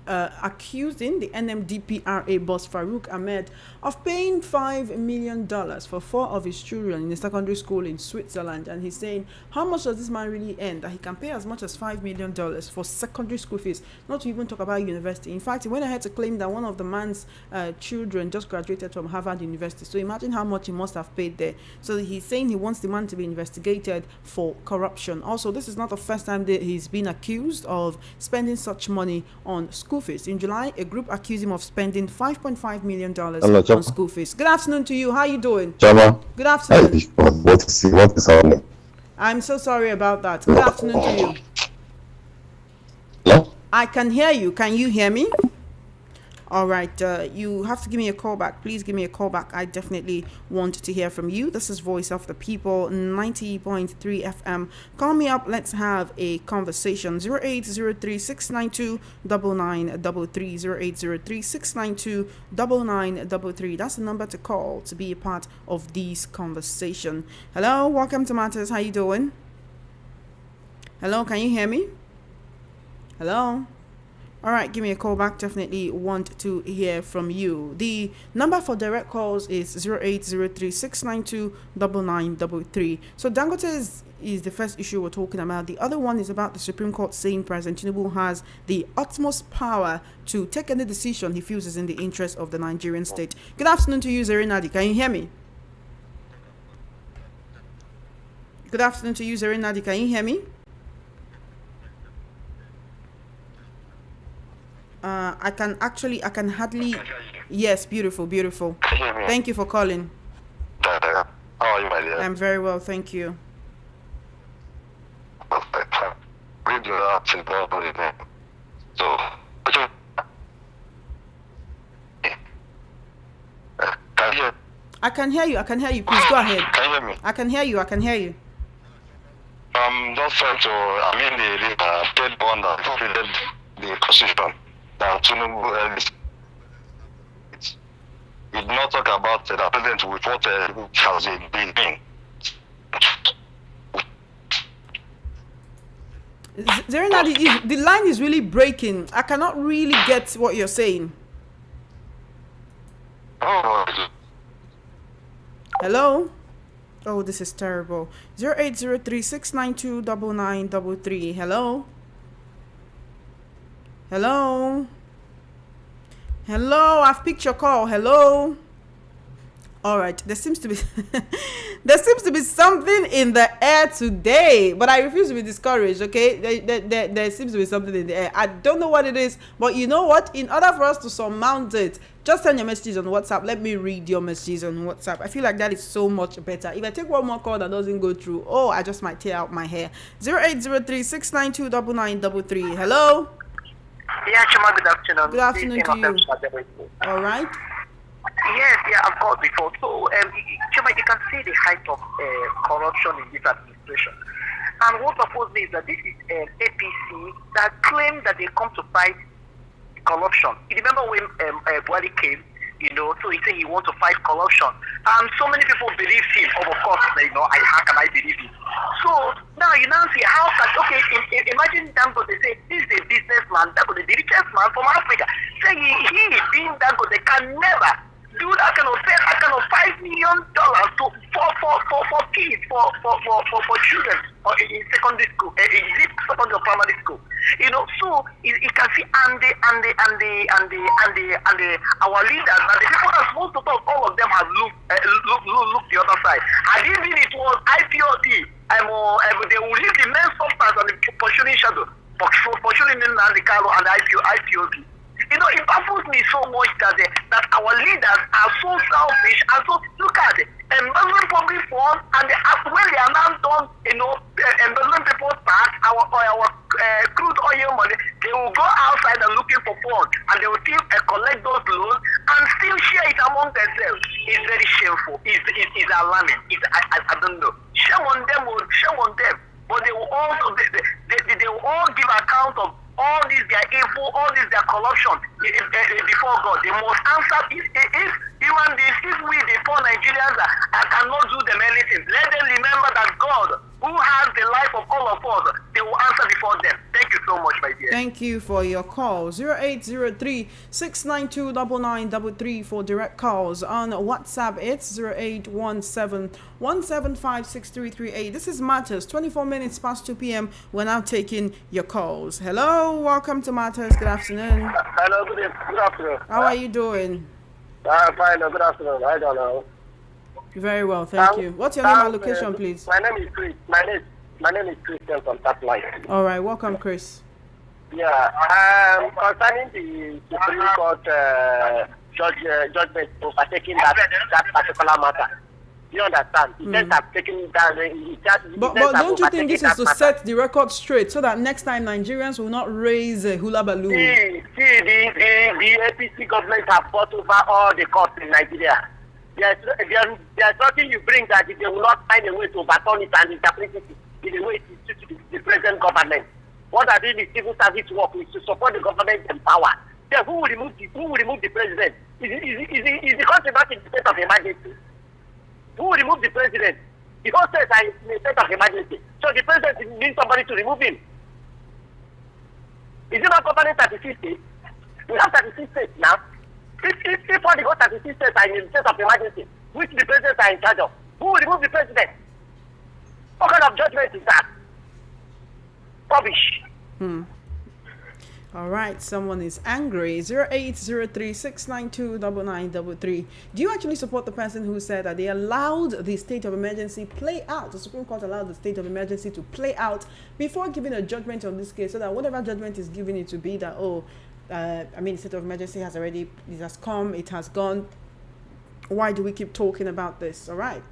accusing the NMDPRA boss Farouk Ahmed of paying $5 million for 4 of his children in a secondary school in Switzerland. And he's saying, how much does this man really earn that he can pay as much as $5 million for secondary school fees, not to even talk about university? In fact, he went ahead to claim that one of the man's children just graduated from Harvard University. So imagine how much he must have paid there. So he's saying he wants the man to be investigated for corruption. Also, this is not the first time that he's been accused of spending such money on school school fees. In July, a group accused him of spending $5.5 million Hello, on school fees. Good afternoon to you. How are you doing? Chama. Good afternoon. What is happening? I'm so sorry about that. Good afternoon to you. Hello? I can hear you. Can you hear me? All right. You have to give me a call back. Please give me a call back. I definitely want to hear from you. This is Voice of the People, 90.3 FM. Call me up. Let's have a conversation. 0803-692-9933. 0803-692-9933. That's the number to call to be a part of this conversation. Hello. Welcome to Matters. How you doing? Hello. Can you hear me? Hello. All right, give me a call back. Definitely want to hear from you. The number for direct calls is 0803-692-9933. So Dangote is the first issue we're talking about. The other one is about the Supreme Court saying President Tinubu has the utmost power to take any decision he feels is in the interest of the Nigerian state. Good afternoon to you, Zerinadi. Can you hear me? Good afternoon to you, Zerinadi. Can you hear me? I can hardly. Yes, beautiful. Thank you for calling. How are you, my dear? I'm very well, thank you. Read your arts in Bible, so. Can you? I can hear you. Please go ahead. Can you hear me? I can hear you. Just trying to. The third one that fulfilled the constitution. That Tinubu did not talk about the president with what has been doing. Zerinadi, the line is really breaking. I cannot really get what you're saying. Hello? Oh, this is terrible. 0803-692-9933. Hello? Hello, I've picked your call. Hello. All right, there seems to be something in the air today, but I refuse to be discouraged. Okay, there seems to be something in the air. I don't know what it is, but you know what? In order for us to surmount it, just send your messages on WhatsApp. Let me read your messages on WhatsApp. I feel like that is so much better. If I take one more call that doesn't go through, I just might tear out my hair. 0803-692-9933. Hello. Yeah, Chima, good afternoon. Good afternoon to you. All right. Yes, I've called before. So, Chima, you can see the height of corruption in this administration. And what supposed is that this is APC that claim that they come to fight corruption. You remember when Buhari came, so he said he wants to fight corruption. And so many people believe him. Of course, how can I believe him? So now you now see how imagine Dangote say this is a businessman, Dangote, the richest man from Africa. Say he being Dangote can never do that kind of $5 million for kids, for children in secondary school, in secondary or primary school. So you can see and our leaders and the people that supposed to talk, all of them have looked the other side. And even it was IPOD, they will leave the main substance and the pursuing shadow, pursuing the Carlo and the IPOD. It baffles me so much that our leaders are so selfish and so look at it. Embezzling public funds, and when they are now done, embezzling people's tax, our crude oil money, they will go outside and looking for funds, and they will still collect those loans and still share it among themselves. It's very shameful. It's alarming. I don't know. Shame on them. But they will also they will all give account of all this their evil, all this their corruption before God. They must answer if human beings, if we the poor Nigerians cannot do them anything, let them remember that God, who has the life of all of us, they will answer before them. Thank you so much, my dear. Thank you for your call. 0803-692-9933 for direct calls. On WhatsApp, it's 0817-175-6338. This is Matters, 24 minutes past 2 p.m. We're now taking your calls. Hello, welcome to Matters. Good afternoon. Hello, good afternoon. How are you doing? I'm fine. Good afternoon. I don't know. Very well, thank you. What's your name and location, please? My name is Chris. My name is Christian from Tapline. All right, welcome, Chris. Yeah, concerning the Supreme Court judgment overtaking that particular matter, you understand? The judge have taken down. But don't you think this is to set the record straight so that next time Nigerians will not raise a hula balloon? See, the APC government have fought over all the courts in Nigeria. There's nothing you bring that they will not find a way to overturn it and interpret it in the way it is to the present government. What are doing is civil service work is to support the government and power. Then who will remove the president? Is the country not in the state of emergency? Who will remove the president? The whole state are in a state of emergency. So the president needs somebody to remove him. Is it not governing 36 states? We have 36 states now. If all the whole 36 states are in a state of emergency, which the presidents are in charge of, who will remove the president? What kind of judgment is that? Rubbish. All right, someone is angry. 0803-692-9933. Do you actually support the person who said that they allowed the state of emergency play out? The Supreme Court allowed the state of emergency to play out before giving a judgment on this case, so that whatever judgment is given it to be that, the state of emergency has already, it has come, it has gone. Why do we keep talking about this? All right.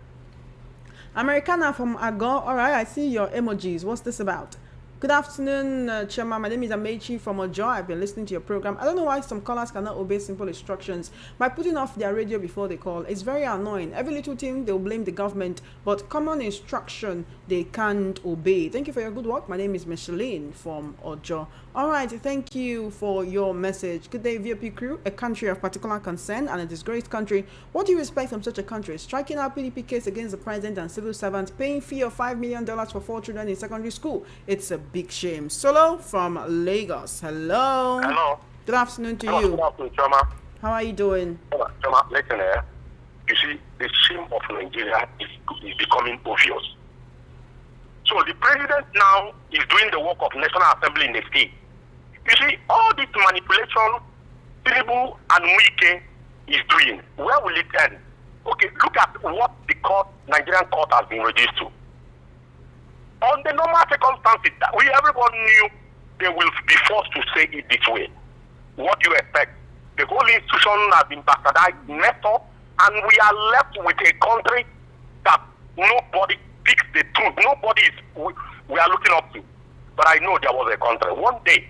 Americana from Ago. All right, I see your emojis. What's this about? Good afternoon, Chairman. My name is Amechi from Ojo. I've been listening to your program. I don't know why some callers cannot obey simple instructions by putting off their radio before they call. It's very annoying. Every little thing, they'll blame the government, but common instruction, they can't obey. Thank you for your good work. My name is Micheline from Ojo. All right, thank you for your message. Good day, VOP crew. A country of particular concern and a disgraced country. What do you expect from such a country? Striking out PDP case against the president and civil servants, paying fee of $5 million for 4 children in secondary school. It's a big shame. Solo from Lagos. Hello. Hello. Good afternoon to you. Good afternoon, Choma. How are you doing? Choma, listen here. You see, the shame of Nigeria is becoming obvious. So the president now is doing the work of National Assembly in the state. You see, all this manipulation, Tinubu and Wike is doing. Where will it end? Okay, look at what the Nigerian court has been reduced to. On the normal circumstances, everyone knew they will be forced to say it this way. What do you expect? The whole institution has been bastardized, messed up, and we are left with a country that nobody speaks the truth. We are looking up to. But I know there was a country. One day,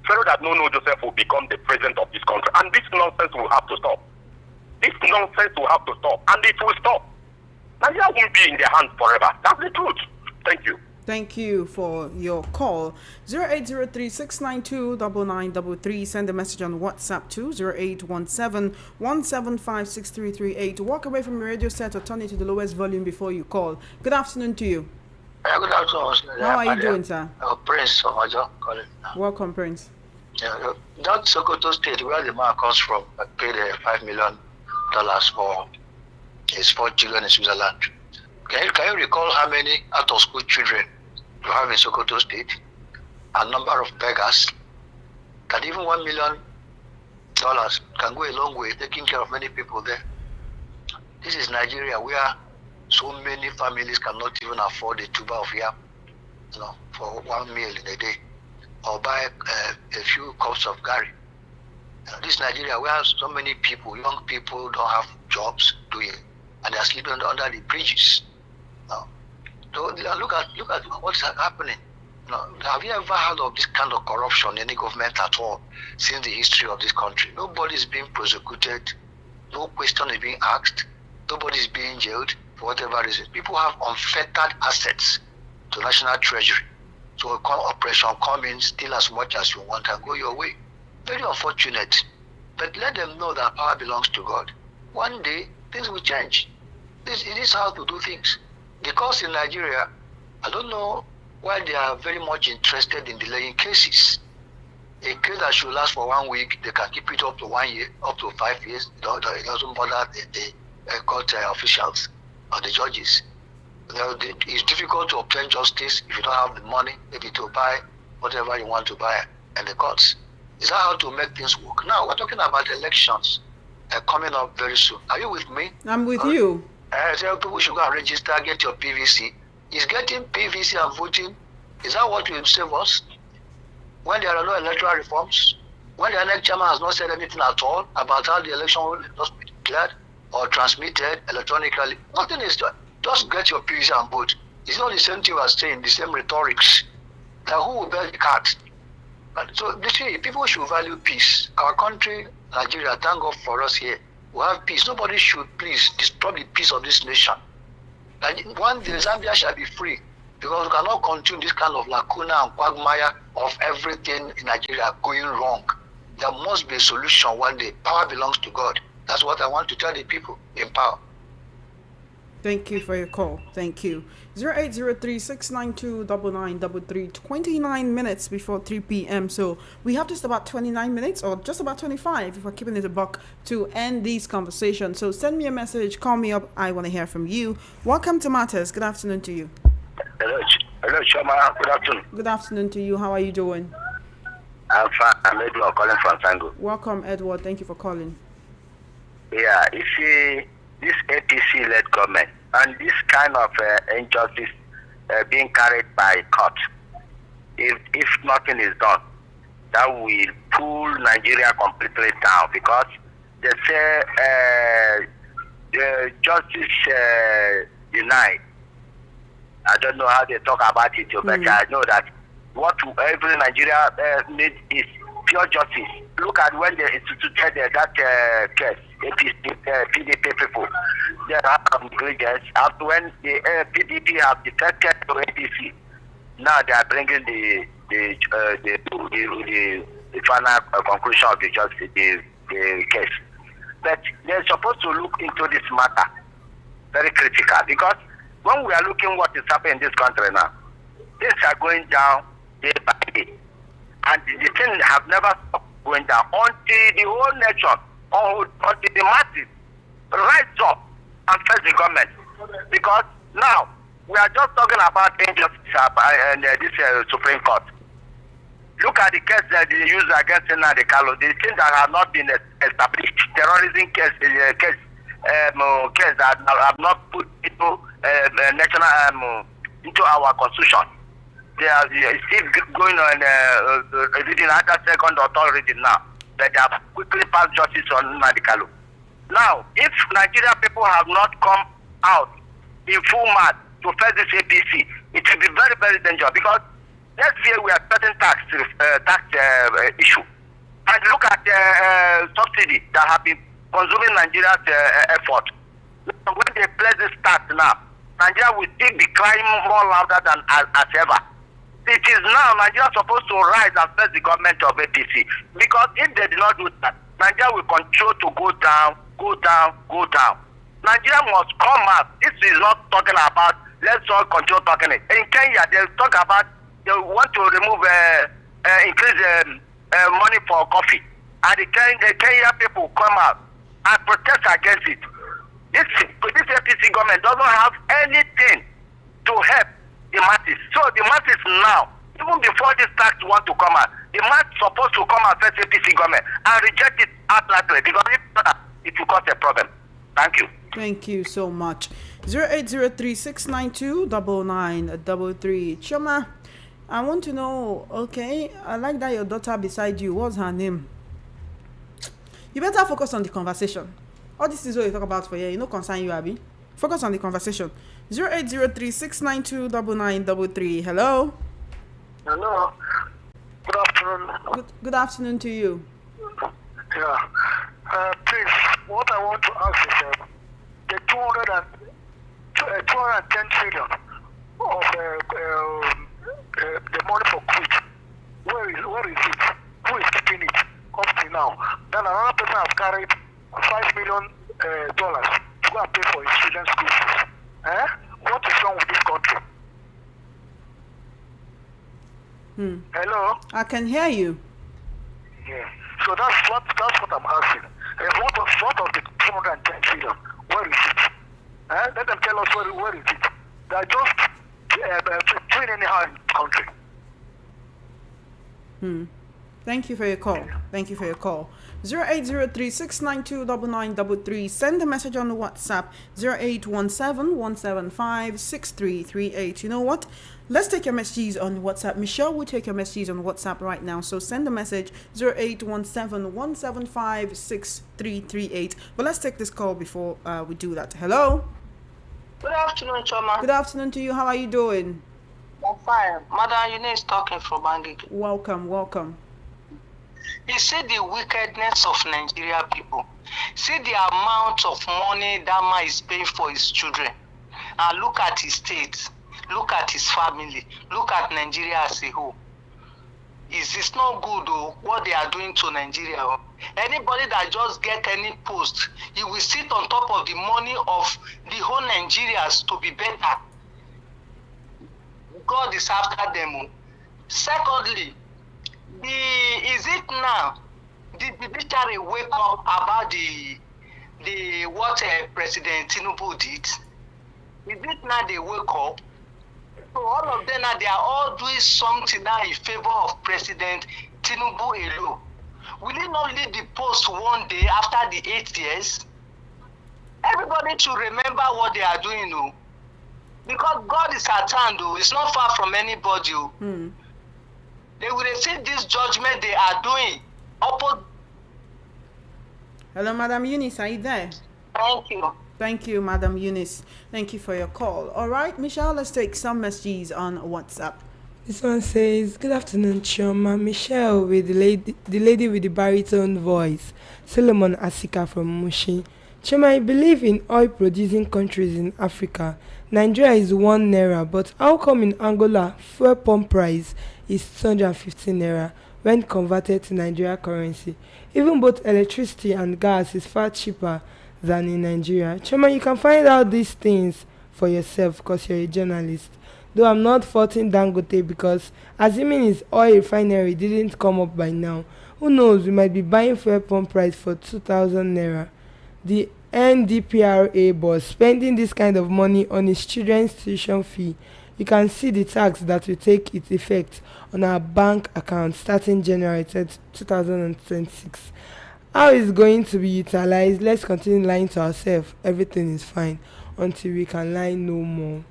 Pharaoh that no Joseph will become the president of this country. And this nonsense will have to stop. This nonsense will have to stop. And it will stop. Nigeria won't be in their hands forever. That's the truth. Thank you. Thank you for your call. 0803-692-9933. Send a message on WhatsApp to 0817-175-6338. Walk away from your radio set or turn it to the lowest volume before you call. Good afternoon to you. Good afternoon. How are you doing, sir? Prince from Ojo calling. Welcome, Prince. Yeah, that Sokoto state where the man comes from paid $5 million for his 4 children in Switzerland. Can you recall how many out-of-school children you have in Sokoto state? A number of beggars. That even $1 million can go a long way taking care of many people there. This is Nigeria where so many families cannot even afford a tuber of yam, for 1 meal in a day, or buy a few cups of curry. This is Nigeria where so many people, young people, don't have jobs doing, and they are sleeping under the bridges. So look at what's happening. Have you ever heard of this kind of corruption in any government at all since the history of this country? Nobody is being prosecuted. No question is being asked. Nobody is being jailed for whatever reason. People have unfettered access to national treasury. So operation come in, steal as much as you want and go your way. Very unfortunate. But let them know that power belongs to God. One day, things will change. It is how to do things. Because in Nigeria, I don't know why they are very much interested in delaying cases. A case that should last for 1 week, they can keep it up to 1 year, up to 5 years. It doesn't bother the court officials or the judges. It's difficult to obtain justice if you don't have the money, maybe to buy whatever you want to buy in the courts. Is that how to make things work? Now, we're talking about elections coming up very soon. Are you with me? I'm with you. So people should go and register, get your PVC. Is getting PVC and voting, is that what will save us? when there are no electoral reforms, when the next chairman has not said anything at all about how the election will just be declared or transmitted electronically, nothing is done. Just get your peace and vote. It's not the same thing as saying, the same rhetorics. Now, who will bear the cards? So, you see, people should value peace. Our country, Nigeria, thank God for us here. We have peace. Nobody should please disturb the peace of this nation. And one day, Zambia shall be free, because we cannot continue this kind of lacuna and quagmire of everything in Nigeria going wrong. There must be a solution one day. Power belongs to God. That's what I want to tell the people in power. Thank you for your call. Thank you. 0803-692-9933. 29 minutes before 3 p.m. So we have just about 29 minutes, or just about 25 if we're keeping it a buck, to end this conversation. So send me a message, call me up. I want to hear from you. Welcome to Matters. Good afternoon to you. Hello, Shoma. Good afternoon. Good afternoon to you. How are you doing? I'm fine. I'm Edward calling from Tango. Welcome, Edward. Thank you for calling. Yeah, you see, this APC-led government and this kind of injustice being carried by court, if nothing is done, that will pull Nigeria completely down, because they say the justice denied. I don't know how they talk about it, but I know that what every Nigeria needs is pure justice. Look at when they instituted that case, APC, PDP people. They have ingredients. After when the PDP have defected to APC, now they are bringing the final conclusion of the justice, the case. But they're supposed to look into this matter very critical, because when we are looking what is happening in this country now, things are going down day by day. And the thing have never stopped going down until the whole nation, until the masses rise up and face the government. Because now, we are just talking about injustice and this Supreme Court. Look at the case that they use against Nnamdi Kanu, the things that have not been established, terrorism case that have not put into national into our constitution. They are still going on reading under second or third reading now, but they have quickly passed justice on Nnamdi Kanu. Now, if Nigeria people have not come out in full mass to face this APC, it will be very, very dangerous, because next year we are starting tax issue. And look at the subsidy that have been consuming Nigeria's effort. When they place this tax now, Nigeria will still be crying more louder than as ever. It is now Nigeria supposed to rise and face the government of APC, because if they do not do that, Nigeria will continue to go down, go down, go down. Nigeria must come out. This is not talking about, let's all continue talking it. In Kenya, they talk about they want to remove, increase money for coffee. And the Kenya people come out and protest against it. This APC government doesn't have anything to help the masses. So the masses now, even before this tax want to come out, the masses supposed to come out first APC government and reject it outrightly, because if not, it will cause a problem. Thank you. Thank you so much. 0803-692-9933. Choma, I want to know, okay, I like that your daughter beside you. What's her name? You better focus on the conversation. All this is what you talk about for here. You know, concern you, Abby. Focus on the conversation. 0803-692-9933. Hello? Hello. Good afternoon. Good afternoon to you. Yeah. Please, what I want to ask is the 210 trillion of the money for quit. Where is it? Who is keeping it up to now? Then another person has carried $5 million to go and pay for his children's school fees. What is wrong with this country? Hello? I can hear you. Yeah. So that's what I'm asking. What of the 210 trillion? Where is it? Let them tell us where is it. They are just doing anyhow in the country. Thank you for your call. Thank you for your call. 0803-692-9933. Send a message on the WhatsApp 0817-175-6338. You know what? Let's take your messages on WhatsApp. Michelle will take your messages on WhatsApp right now. So send a message 0817-175-6338. But let's take this call before we do that. Hello. Good afternoon, Choma. Good afternoon to you. How are you doing? I'm fine. Madam Yune is talking from Bangik. Welcome. You see the wickedness of Nigeria people. See the amount of money that man is paying for his children. And look at his state. Look at his family. Look at Nigeria as a whole. It's not good though, what they are doing to Nigeria. Anybody that just get any post, he will sit on top of the money of the whole Nigerians to be better. God is after them. Secondly, is it now the judiciary wake up about the what President Tinubu did? Is it now they wake up? So all of them now, they are all doing something now in favor of President Tinubu alone. Will he not leave the post one day after the 8 years? Everybody should remember what they are doing, though. Because God is at hand, though. It's not far from anybody. They will receive this judgment they are doing. Hello, Madam Eunice, are you there? Thank you. Thank you, Madam Eunice. Thank you for your call. All right, Michelle, let's take some messages on WhatsApp. This one says, good afternoon, Choma. Michelle with the lady with the baritone voice. Solomon Asika from Mushi. Choma, I believe in oil producing countries in Africa. Nigeria is 1 naira, but how come in Angola fuel pump price is 215 naira when converted to Nigeria currency? Even both electricity and gas is far cheaper than in Nigeria. Choma, you can find out these things for yourself because you're a journalist. Though I'm not faulting Dangote because assuming his oil refinery didn't come up by now, who knows, we might be buying fuel pump price for 2,000 naira. The NDPRA boss spending this kind of money on his children's tuition fee. You can see the tax that will take its effect on our bank account starting January 2026. How it's going to be utilized? Let's continue lying to ourselves. Everything is fine until we can lie no more.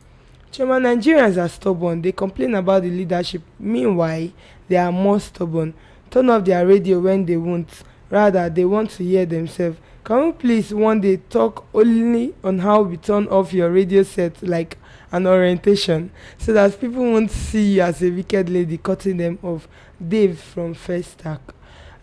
Choma, Nigerians are stubborn. They complain about the leadership. Meanwhile, they are more stubborn. Turn off their radio when they won't. Rather, they want to hear themselves. Can we please one day talk only on how we turn off your radio set like an orientation so that people won't see you as a wicked lady cutting them off? Dave from First Stack.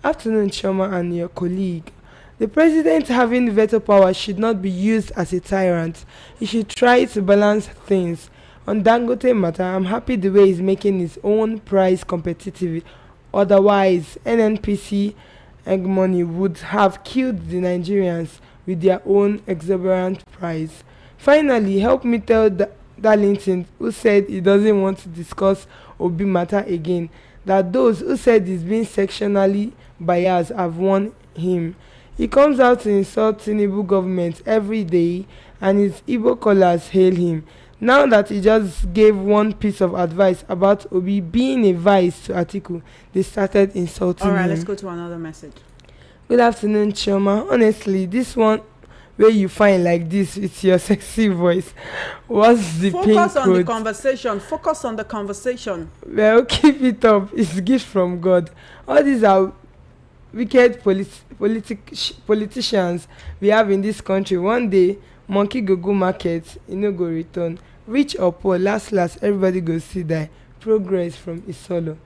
Afternoon, Choma and your colleague. The president having veto power should not be used as a tyrant. He should try to balance things. On Dangote matter, I'm happy the way he's making his own price competitive. Otherwise, NNPC egg money would have killed the Nigerians with their own exorbitant price. Finally, help me tell Darlington, who said he doesn't want to discuss Obi matter again, that those who said he's being sectionally biased have won him. He comes out to insult Tinubu government every day and his Igbo callers hail him. Now that he just gave one piece of advice about Obi being a vice to Atiku, they started insulting him. All right, let's go to another message. Good afternoon, Choma. Honestly, this one where you find like this with your sexy voice, what's the pin code? Focus on the conversation. Focus on the conversation. Well, keep it up. It's a gift from God. All these are wicked politicians we have in this country. One day, monkey go market, e no go return. Rich or poor, last everybody go see die. Progress from Isolo.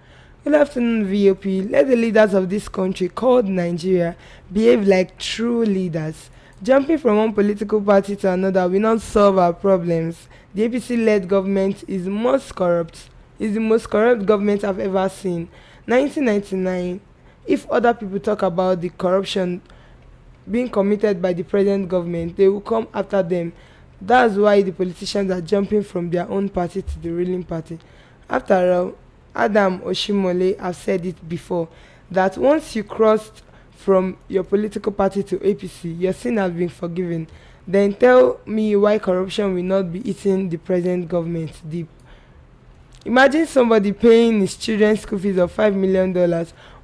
Good afternoon, VOP. Let the leaders of this country called Nigeria behave like true leaders. Jumping from one political party to another will not solve our problems. The APC-led government is the most corrupt government I've ever seen. 1999. If other people talk about the corruption being committed by the present government, they will come after them. That's why the politicians are jumping from their own party to the ruling party. After all, Adam Oshimole have said it before, that once you crossed from your political party to APC, your sin has been forgiven. Then tell me why corruption will not be eating the present government deep. Imagine somebody paying his children's school fees of $5 million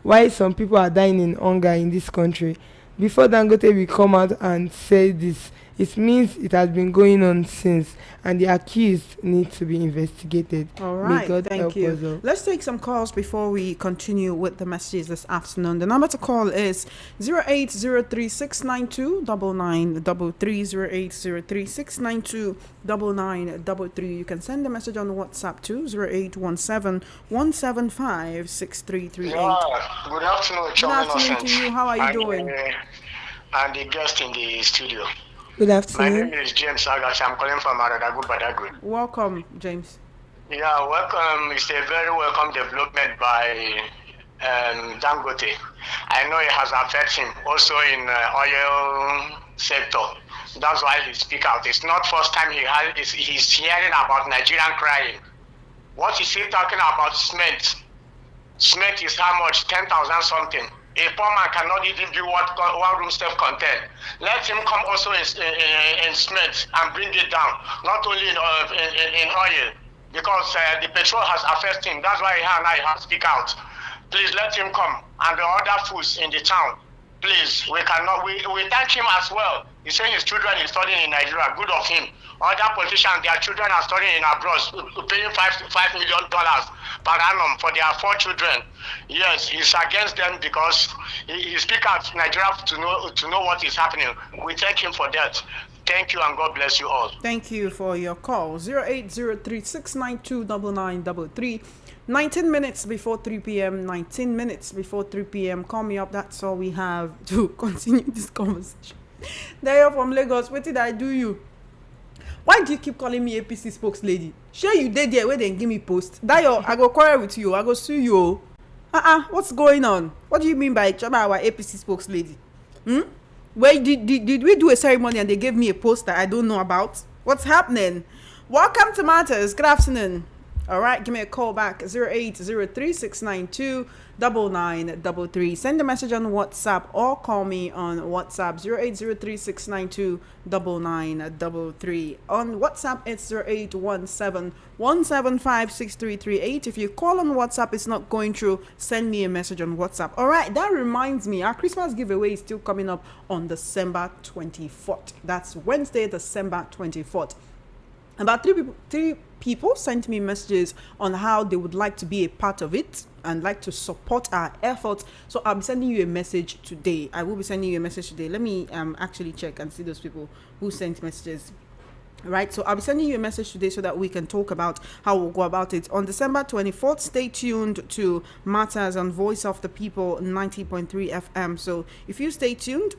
why some people are dying in hunger in this country. Before Dangote will come out and say this, it means it has been going on since, and the accused need to be investigated. All May right, God thank help you. us all. Let's take some calls before we continue with the messages this afternoon. The number to call is 08036929933, 08036929933. You can send a message on WhatsApp to 0817-175-6338. Yeah, good afternoon, Good afternoon to you. How are you doing? And the guest in the studio. Good My afternoon. name is James Agas. I'm calling from Aradagu, Badagry. Welcome, James. Yeah, welcome. It's a very welcome development by Dangote. I know it has affected him also in oil sector. That's why he speak out. It's not first time he's hearing about Nigerian crying. What is he talking about? Cement. Cement is how much? 10,000 something. A poor man cannot even do what one room step contain. Let him come also in cement and bring it down. Not only in oil, because the petrol has affected him. That's why he and I have speak out. Please let him come, and the other foods in the town. Please, we cannot. We thank him as well. He's saying his children is studying in Nigeria. Good of him. Other politicians, their children are studying in abroad, paying $5 million per annum for their 4 children. Yes, he's against them because he speaks out Nigeria to know what is happening. We thank him for that. Thank you, and God bless you all. Thank you for your call. 08036929933. 19 minutes before 3 p.m. 19 minutes before 3 p.m. Call me up. That's all we have to continue this conversation. Dayo from Lagos. What did I do you? Why do you keep calling me APC spokeslady? Sure you did there where they give me post. Dayo, I go quarrel with you. I go sue you. What's going on? What do you mean by our APC spokeslady? Where did we do a ceremony and they gave me a post that I don't know about? What's happening? Welcome to Matters. Good afternoon. All right, give me a call back, 08036929933. Send a message on WhatsApp or call me on WhatsApp, 08036929933. On WhatsApp, it's 0817-175-6338. If you call on WhatsApp, it's not going through, send me a message on WhatsApp. All right, that reminds me, our Christmas giveaway is still coming up on December 24th. That's Wednesday, December 24th. About three people sent me messages on how they would like to be a part of it and like to support our efforts. So I'll be sending you a message today. I will be sending you a message today. Let me actually check and see those people who sent messages. Right, so I'll be sending you a message today so that we can talk about how we'll go about it. On December 24th, stay tuned to Matters on Voice of the People 90.3 FM. So if you stay tuned,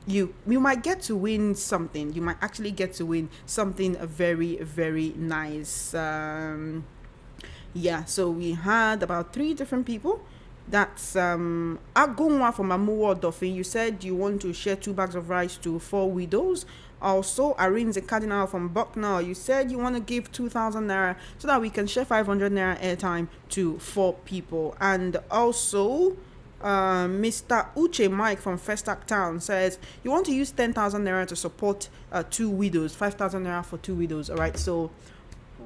you might get to win something. You might actually get to win something very, very nice. Yeah, so we had about 3 different people. That's Agunwa from Amuwo Dolphin. You said you want to share 2 bags of rice to 4 widows. Also, Irene Cardinal from Bucknell. You said you want to give 2,000 naira so that we can share 500 naira airtime to 4 people. And also, Mr. Uche Mike from Festac Town says you want to use 10,000 naira to support 2 widows, 5,000 naira for 2 widows. All right, so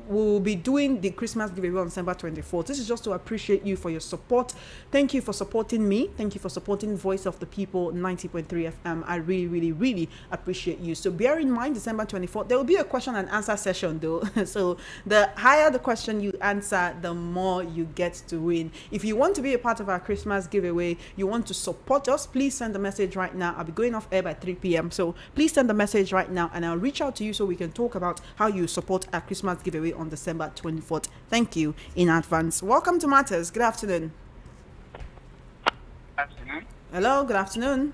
we'll be doing the Christmas giveaway on December 24th. This is just to appreciate you for your support. Thank you for supporting me. Thank you for supporting Voice of the People 90.3 FM. I really, really, really appreciate you. So bear in mind, December 24th, there will be a question and answer session though. So the higher the question you answer, the more you get to win. If you want to be a part of our Christmas giveaway, you want to support us, please send a message right now. I'll be going off air by 3 p.m. So please send a message right now and I'll reach out to you so we can talk about how you support our Christmas giveaway on December 24th. Thank you in advance. Welcome to Matters. Good afternoon. Afternoon. Hello, good afternoon.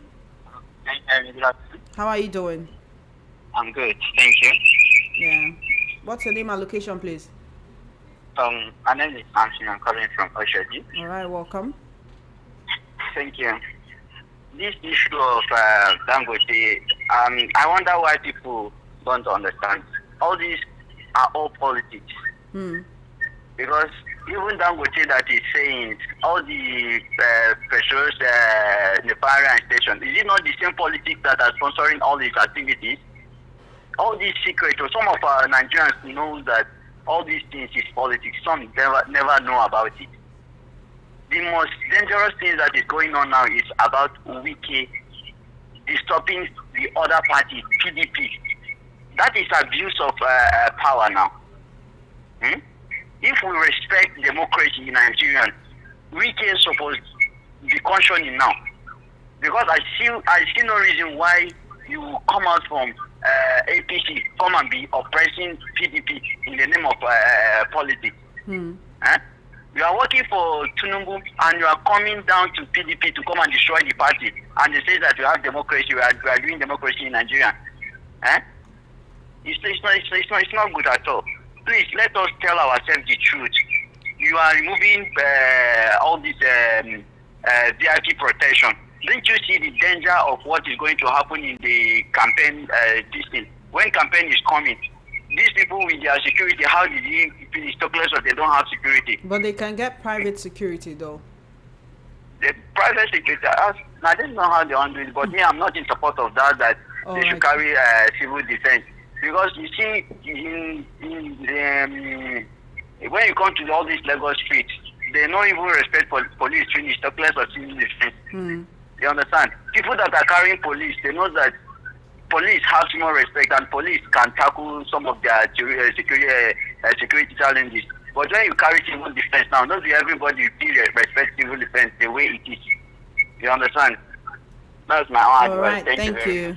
Good afternoon. How are you doing? I'm good, thank you. Yeah. What's your name and location, please? My name is Samson. I'm calling from Oshodi. All right, welcome. Thank you. This issue of Dangote, I wonder why people don't understand. All these are all politics. Because even Dangote that is saying all the petrols, NMDPRA station, is it not the same politics that are sponsoring all these activities? All these secrets, or some of our Nigerians know that all these things is politics. Some never know about it. the most dangerous thing that is going on now is about Wiki disturbing the other party, PDP. That is abuse of power now. If we respect democracy in Nigeria, we can suppose be cautioning now. Because I see no reason why you come out from APC, come and be oppressing PDP in the name of politics. You are working for Tinubu and you are coming down to PDP to come and destroy the party. And they say that you have democracy, you are doing democracy in Nigeria. It's not good at all. Please, let us tell ourselves the truth. You are removing all this VIP protection. Don't you see the danger of what is going to happen in the campaign this thing? When campaign is coming, these people with their security, how did you finish talkless or they don't have security? But they can get private security though. The private security, I don't know how they want to do it, but me, I'm not in support of that they should carry civil defense. Because you see, when you come to all these Lagos streets, they don't even respect police finish talkless or civil defense. You understand? People that are carrying police, they know that police have more respect and police can tackle some of their security challenges. But when you carry civil defense now, not everybody respect civil defense the way it is. You understand? That's my own advice. Thank you.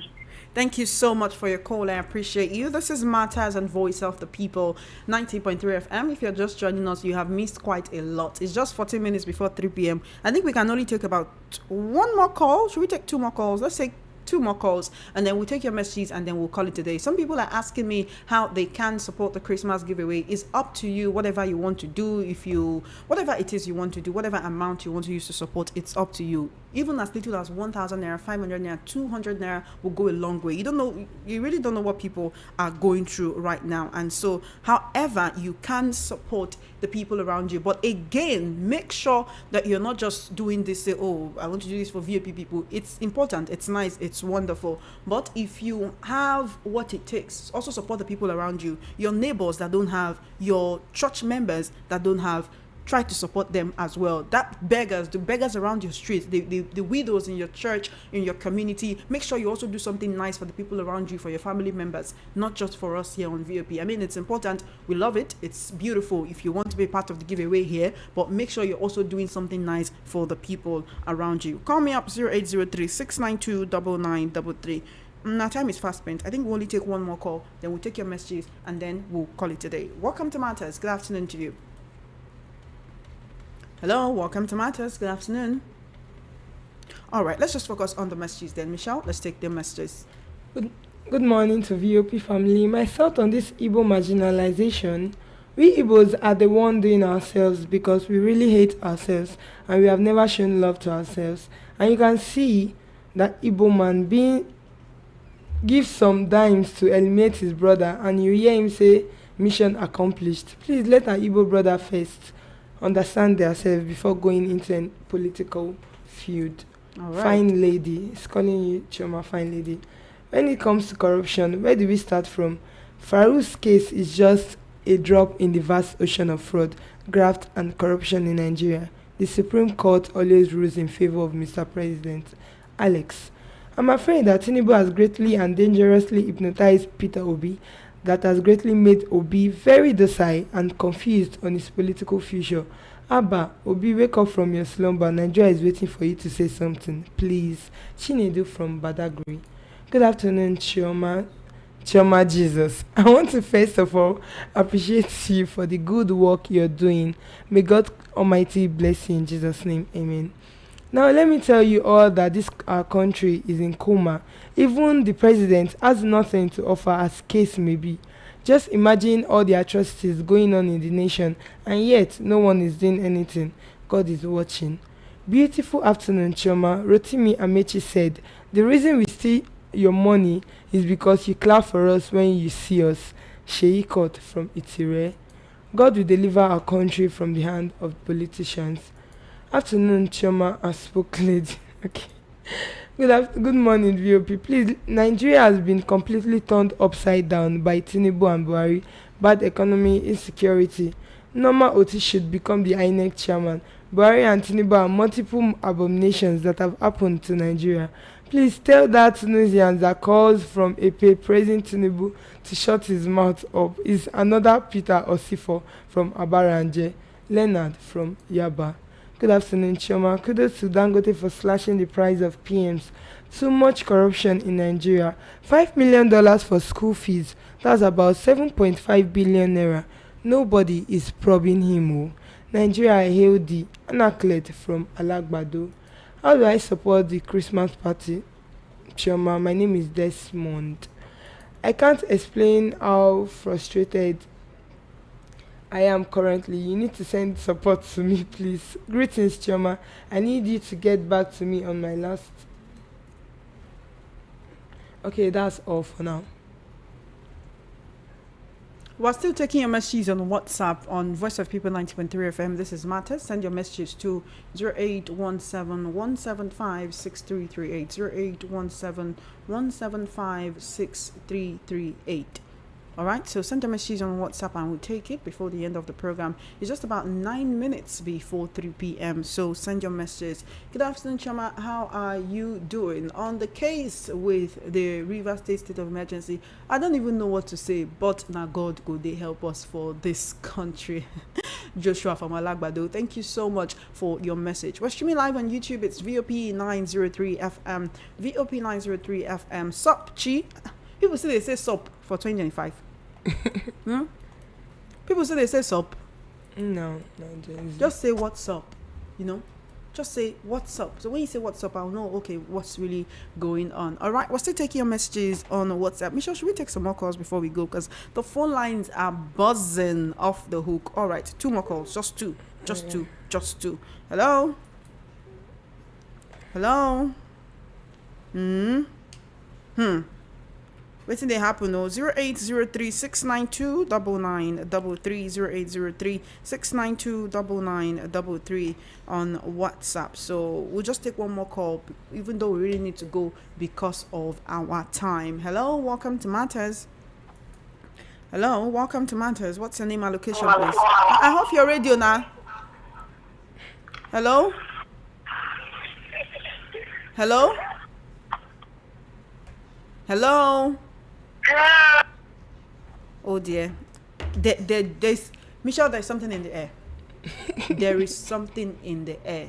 Thank you so much for your call. I appreciate you. This is Matters and Voice of the People, 90.3 FM. If you're just joining us, you have missed quite a lot. It's just 40 minutes before 3 p.m. I think we can only take about one more call. Should we take two more calls? Let's take two more calls and then we'll take your messages and then we'll call it a day. Some people are asking me how they can support the Christmas giveaway. It's up to you, whatever you want to do. Whatever it is you want to do, whatever amount you want to use to support, it's up to you. Even as little as 1,000 naira, 500 naira, 200 naira will go a long way. You really don't know what people are going through right now. And so, however, you can support the people around you. But again, make sure that you're not just doing this, say, oh, I want to do this for VIP people. It's important, it's nice, it's wonderful. But if you have what it takes, also support the people around you, your neighbors that don't have, your church members that don't have. Try to support them as well. The beggars around your street, the widows in your church, in your community. Make sure you also do something nice for the people around you, for your family members, not just for us here on VOP. I mean, it's important. We love it. It's beautiful if you want to be part of the giveaway here, but make sure you're also doing something nice for the people around you. Call me up 0803 692 9933. Now, time is fast spent. I think we'll only take one more call, then we'll take your messages, and then we'll call it a day. Welcome to Matters. Good afternoon to you. Hello, welcome to Matters. Good afternoon. All right, let's just focus on the messages then. Michelle, let's take the messages. Good morning to VOP family. My thought on this Igbo marginalization, we Igbos are the one doing ourselves because we really hate ourselves and we have never shown love to ourselves. And you can see that Igbo man gives some dimes to eliminate his brother and you hear him say, mission accomplished. Please let our Igbo brother first understand themselves before going into a political feud. All right. Fine lady, it's calling you Choma, fine lady. When it comes to corruption, where do we start from? Farouk's case is just a drop in the vast ocean of fraud, graft, and corruption in Nigeria. The Supreme Court always rules in favor of Mr. President. Alex, I'm afraid that Tinubu has greatly and dangerously hypnotized Peter Obi, that has greatly made Obi very docile and confused on his political future. Abba, Obi, wake up from your slumber. Nigeria is waiting for you to say something. Please. Chinedu from Badagry. Good afternoon, Chioma Jesus. I want to first of all appreciate you for the good work you're doing. May God Almighty bless you in Jesus' name. Amen. Now let me tell you all that our country is in coma. Even the president has nothing to offer, as case may be. Just imagine all the atrocities going on in the nation, and yet no one is doing anything. God is watching. Beautiful afternoon, Chioma. Rotimi Amechi said, the reason we steal your money is because you clap for us when you see us. Sheikot from Itire. God will deliver our country from the hand of politicians. Afternoon, Chioma, I spoke lady. Okay. Good morning, VOP. Please, Nigeria has been completely turned upside down by Tinubu and Buhari. Bad economy, insecurity. Norma Oti should become the INEC chairman. Buhari and Tinubu are multiple abominations that have happened to Nigeria. Please tell that Tunisian that calls from Epe praising Tinubu to shut his mouth up. Is another Peter Osifo from Abaranje. Leonard from Yaba. Good afternoon, Choma. Kudos to Dangote for slashing the price of PMs. Too much corruption in Nigeria. $5 million for school fees. That's about 7.5 billion naira. Nobody is probing him. Oh. Nigeria hail the Anaclet from Alagbado. How do I support the Christmas party? Choma, my name is Desmond. I can't explain how frustrated I am currently. You need to send support to me, please. Greetings, Choma. I need you to get back to me on my last. Okay, that's all for now. We're still taking your messages on WhatsApp on Voice of People 90.3 FM. This is Matters. Send your messages to 0817-175-6338. 0817-175-6338. All right, so send a message on WhatsApp and we'll take it before the end of the program. It's just about 9 minutes before 3 p.m. So send your messages. Good afternoon, Chama. How are you doing? On the case with the River State of Emergency, I don't even know what to say, but now God go they help us for this country. Joshua from Alagbado, thank you so much for your message. We're streaming live on YouTube. It's VOP 903 FM. VOP 903 FM. Sup, Chi? People say they say sup for 2025. People say they say sup. No, just say what's up, you know. Just say what's up. So when you say what's up, I'll know, okay, what's really going on. All right, we're still taking your messages on WhatsApp. Michelle, should we take some more calls before we go? Because the phone lines are buzzing off the hook. All right, 2 more calls. Just two. Hello? Waiting they happen. 0803-692-9933. 0803-692-9933 on WhatsApp. So we'll just take one more call, even though we really need to go because of our time. Hello, welcome to Matters. What's your name and location, please? I hope your radio now. Hello. Oh dear. There's Michelle, there's something in the air. There is something in the air.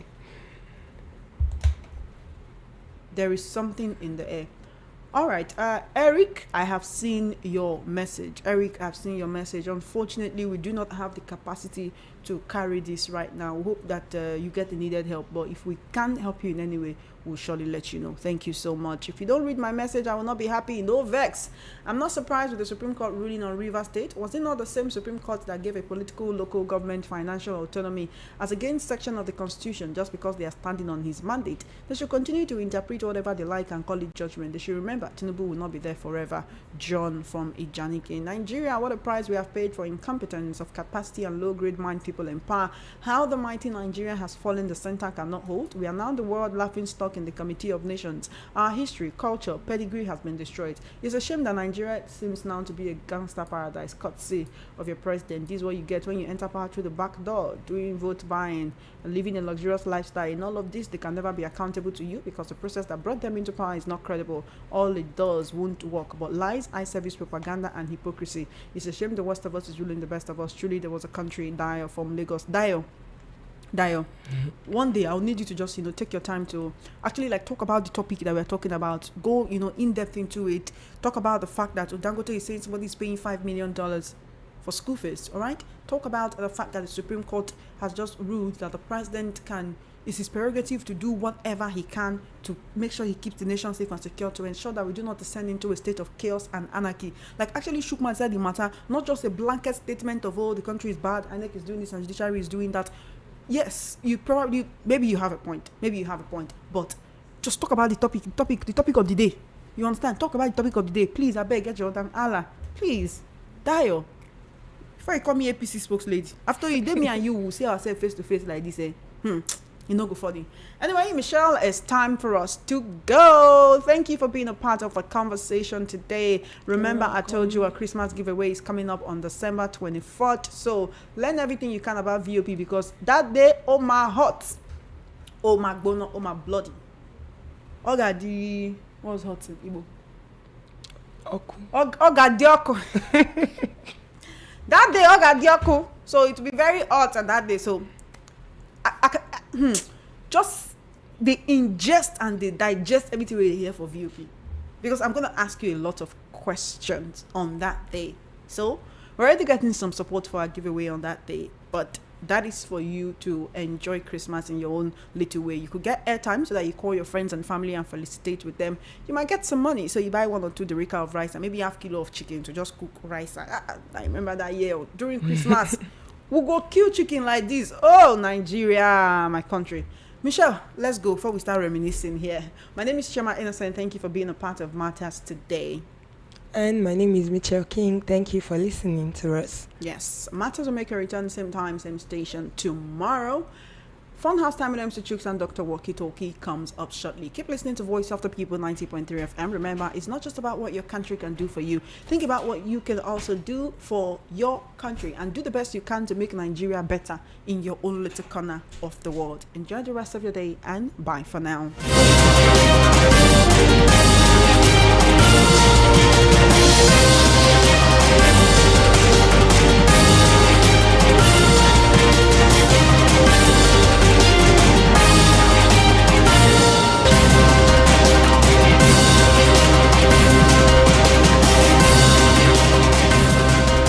All right, Eric, I have seen your message. Unfortunately, we do not have the capacity to carry this right now. We hope that you get the needed help, but if we can help you in any way, we'll surely let you know. Thank you so much. If you don't read my message, I will not be happy. No vex. I'm not surprised with the Supreme Court ruling on River State. Was it not the same Supreme Court that gave a political local government financial autonomy as against section of the Constitution just because they are standing on his mandate? They should continue to interpret whatever they like and call it judgment. They should remember Tinubu will not be there forever. John from Ijanike. Nigeria, what a price we have paid for incompetence of capacity and low-grade mind people in power. How the mighty Nigeria has fallen, the center cannot hold. We are now the world laughing stock in the Committee of Nations. Our history, culture, pedigree has been destroyed. It's a shame that Nigeria seems now to be a gangster paradise, courtesy of your president. This is what you get when you enter power through the back door, doing vote buying and living a luxurious lifestyle. In all of this, they can never be accountable to you because the process that brought them into power is not credible. All it does won't work. But lies, eye service, propaganda, and hypocrisy. It's a shame the worst of us is ruling the best of us. Truly, there was a country, Dio from Lagos. Dio, one day I'll need you to just, take your time to actually talk about the topic that we're talking about. Go, in depth into it. Talk about the fact that Dangote is saying somebody's paying $5 million for school fees. All right. Talk about the fact that the Supreme Court has just ruled that the president it's his prerogative to do whatever he can to make sure he keeps the nation safe and secure, to ensure that we do not descend into a state of chaos and anarchy. Actually, Shukman said the matter, not just a blanket statement of, the country is bad, INEC is doing this and judiciary is doing that. Yes, maybe you have a point, but just talk about the topic of the day. You understand? Talk about the topic of the day. Please, I beg, get your damn Allah. Please, Dio. Before you call me APC spokeslady, after you did me and you will see ourselves face to face like this, You know, go funny. Anyway, Michelle, it's time for us to go. Thank you for being a part of our conversation today. Remember, I told you our Christmas giveaway is coming up on December 24th. So learn everything you can about VOP, because that day, oh my hot, oh my bono, oh my bloody. Oga di, what was hot in Igbo? Oga di oko. That day, Oga di oko. So it will be very hot on that day. So just they ingest and they digest everything we hear for VOP, because I'm going to ask you a lot of questions on that day. So we're already getting some support for our giveaway on that day, but that is for you to enjoy Christmas in your own little way. You could get airtime so that you call your friends and family and felicitate with them. You might get some money, so you buy 1 or 2 derica of rice and maybe half kilo of chicken to just cook rice. I remember that year during Christmas. We'll go kill chicken like this. Oh, Nigeria, my country. Michelle, let's go before we start reminiscing here. My name is Chema Innocent. Thank you for being a part of Matters today. And my name is Michelle King. Thank you for listening to us. Yes, Matters will make a return same time, same station tomorrow. Funhouse Time with MC Chooks and Dr. Walkie Talkie comes up shortly. Keep listening to Voice of the People 90.3 FM. Remember, it's not just about what your country can do for you. Think about what you can also do for your country, and do the best you can to make Nigeria better in your own little corner of the world. Enjoy the rest of your day, and bye for now.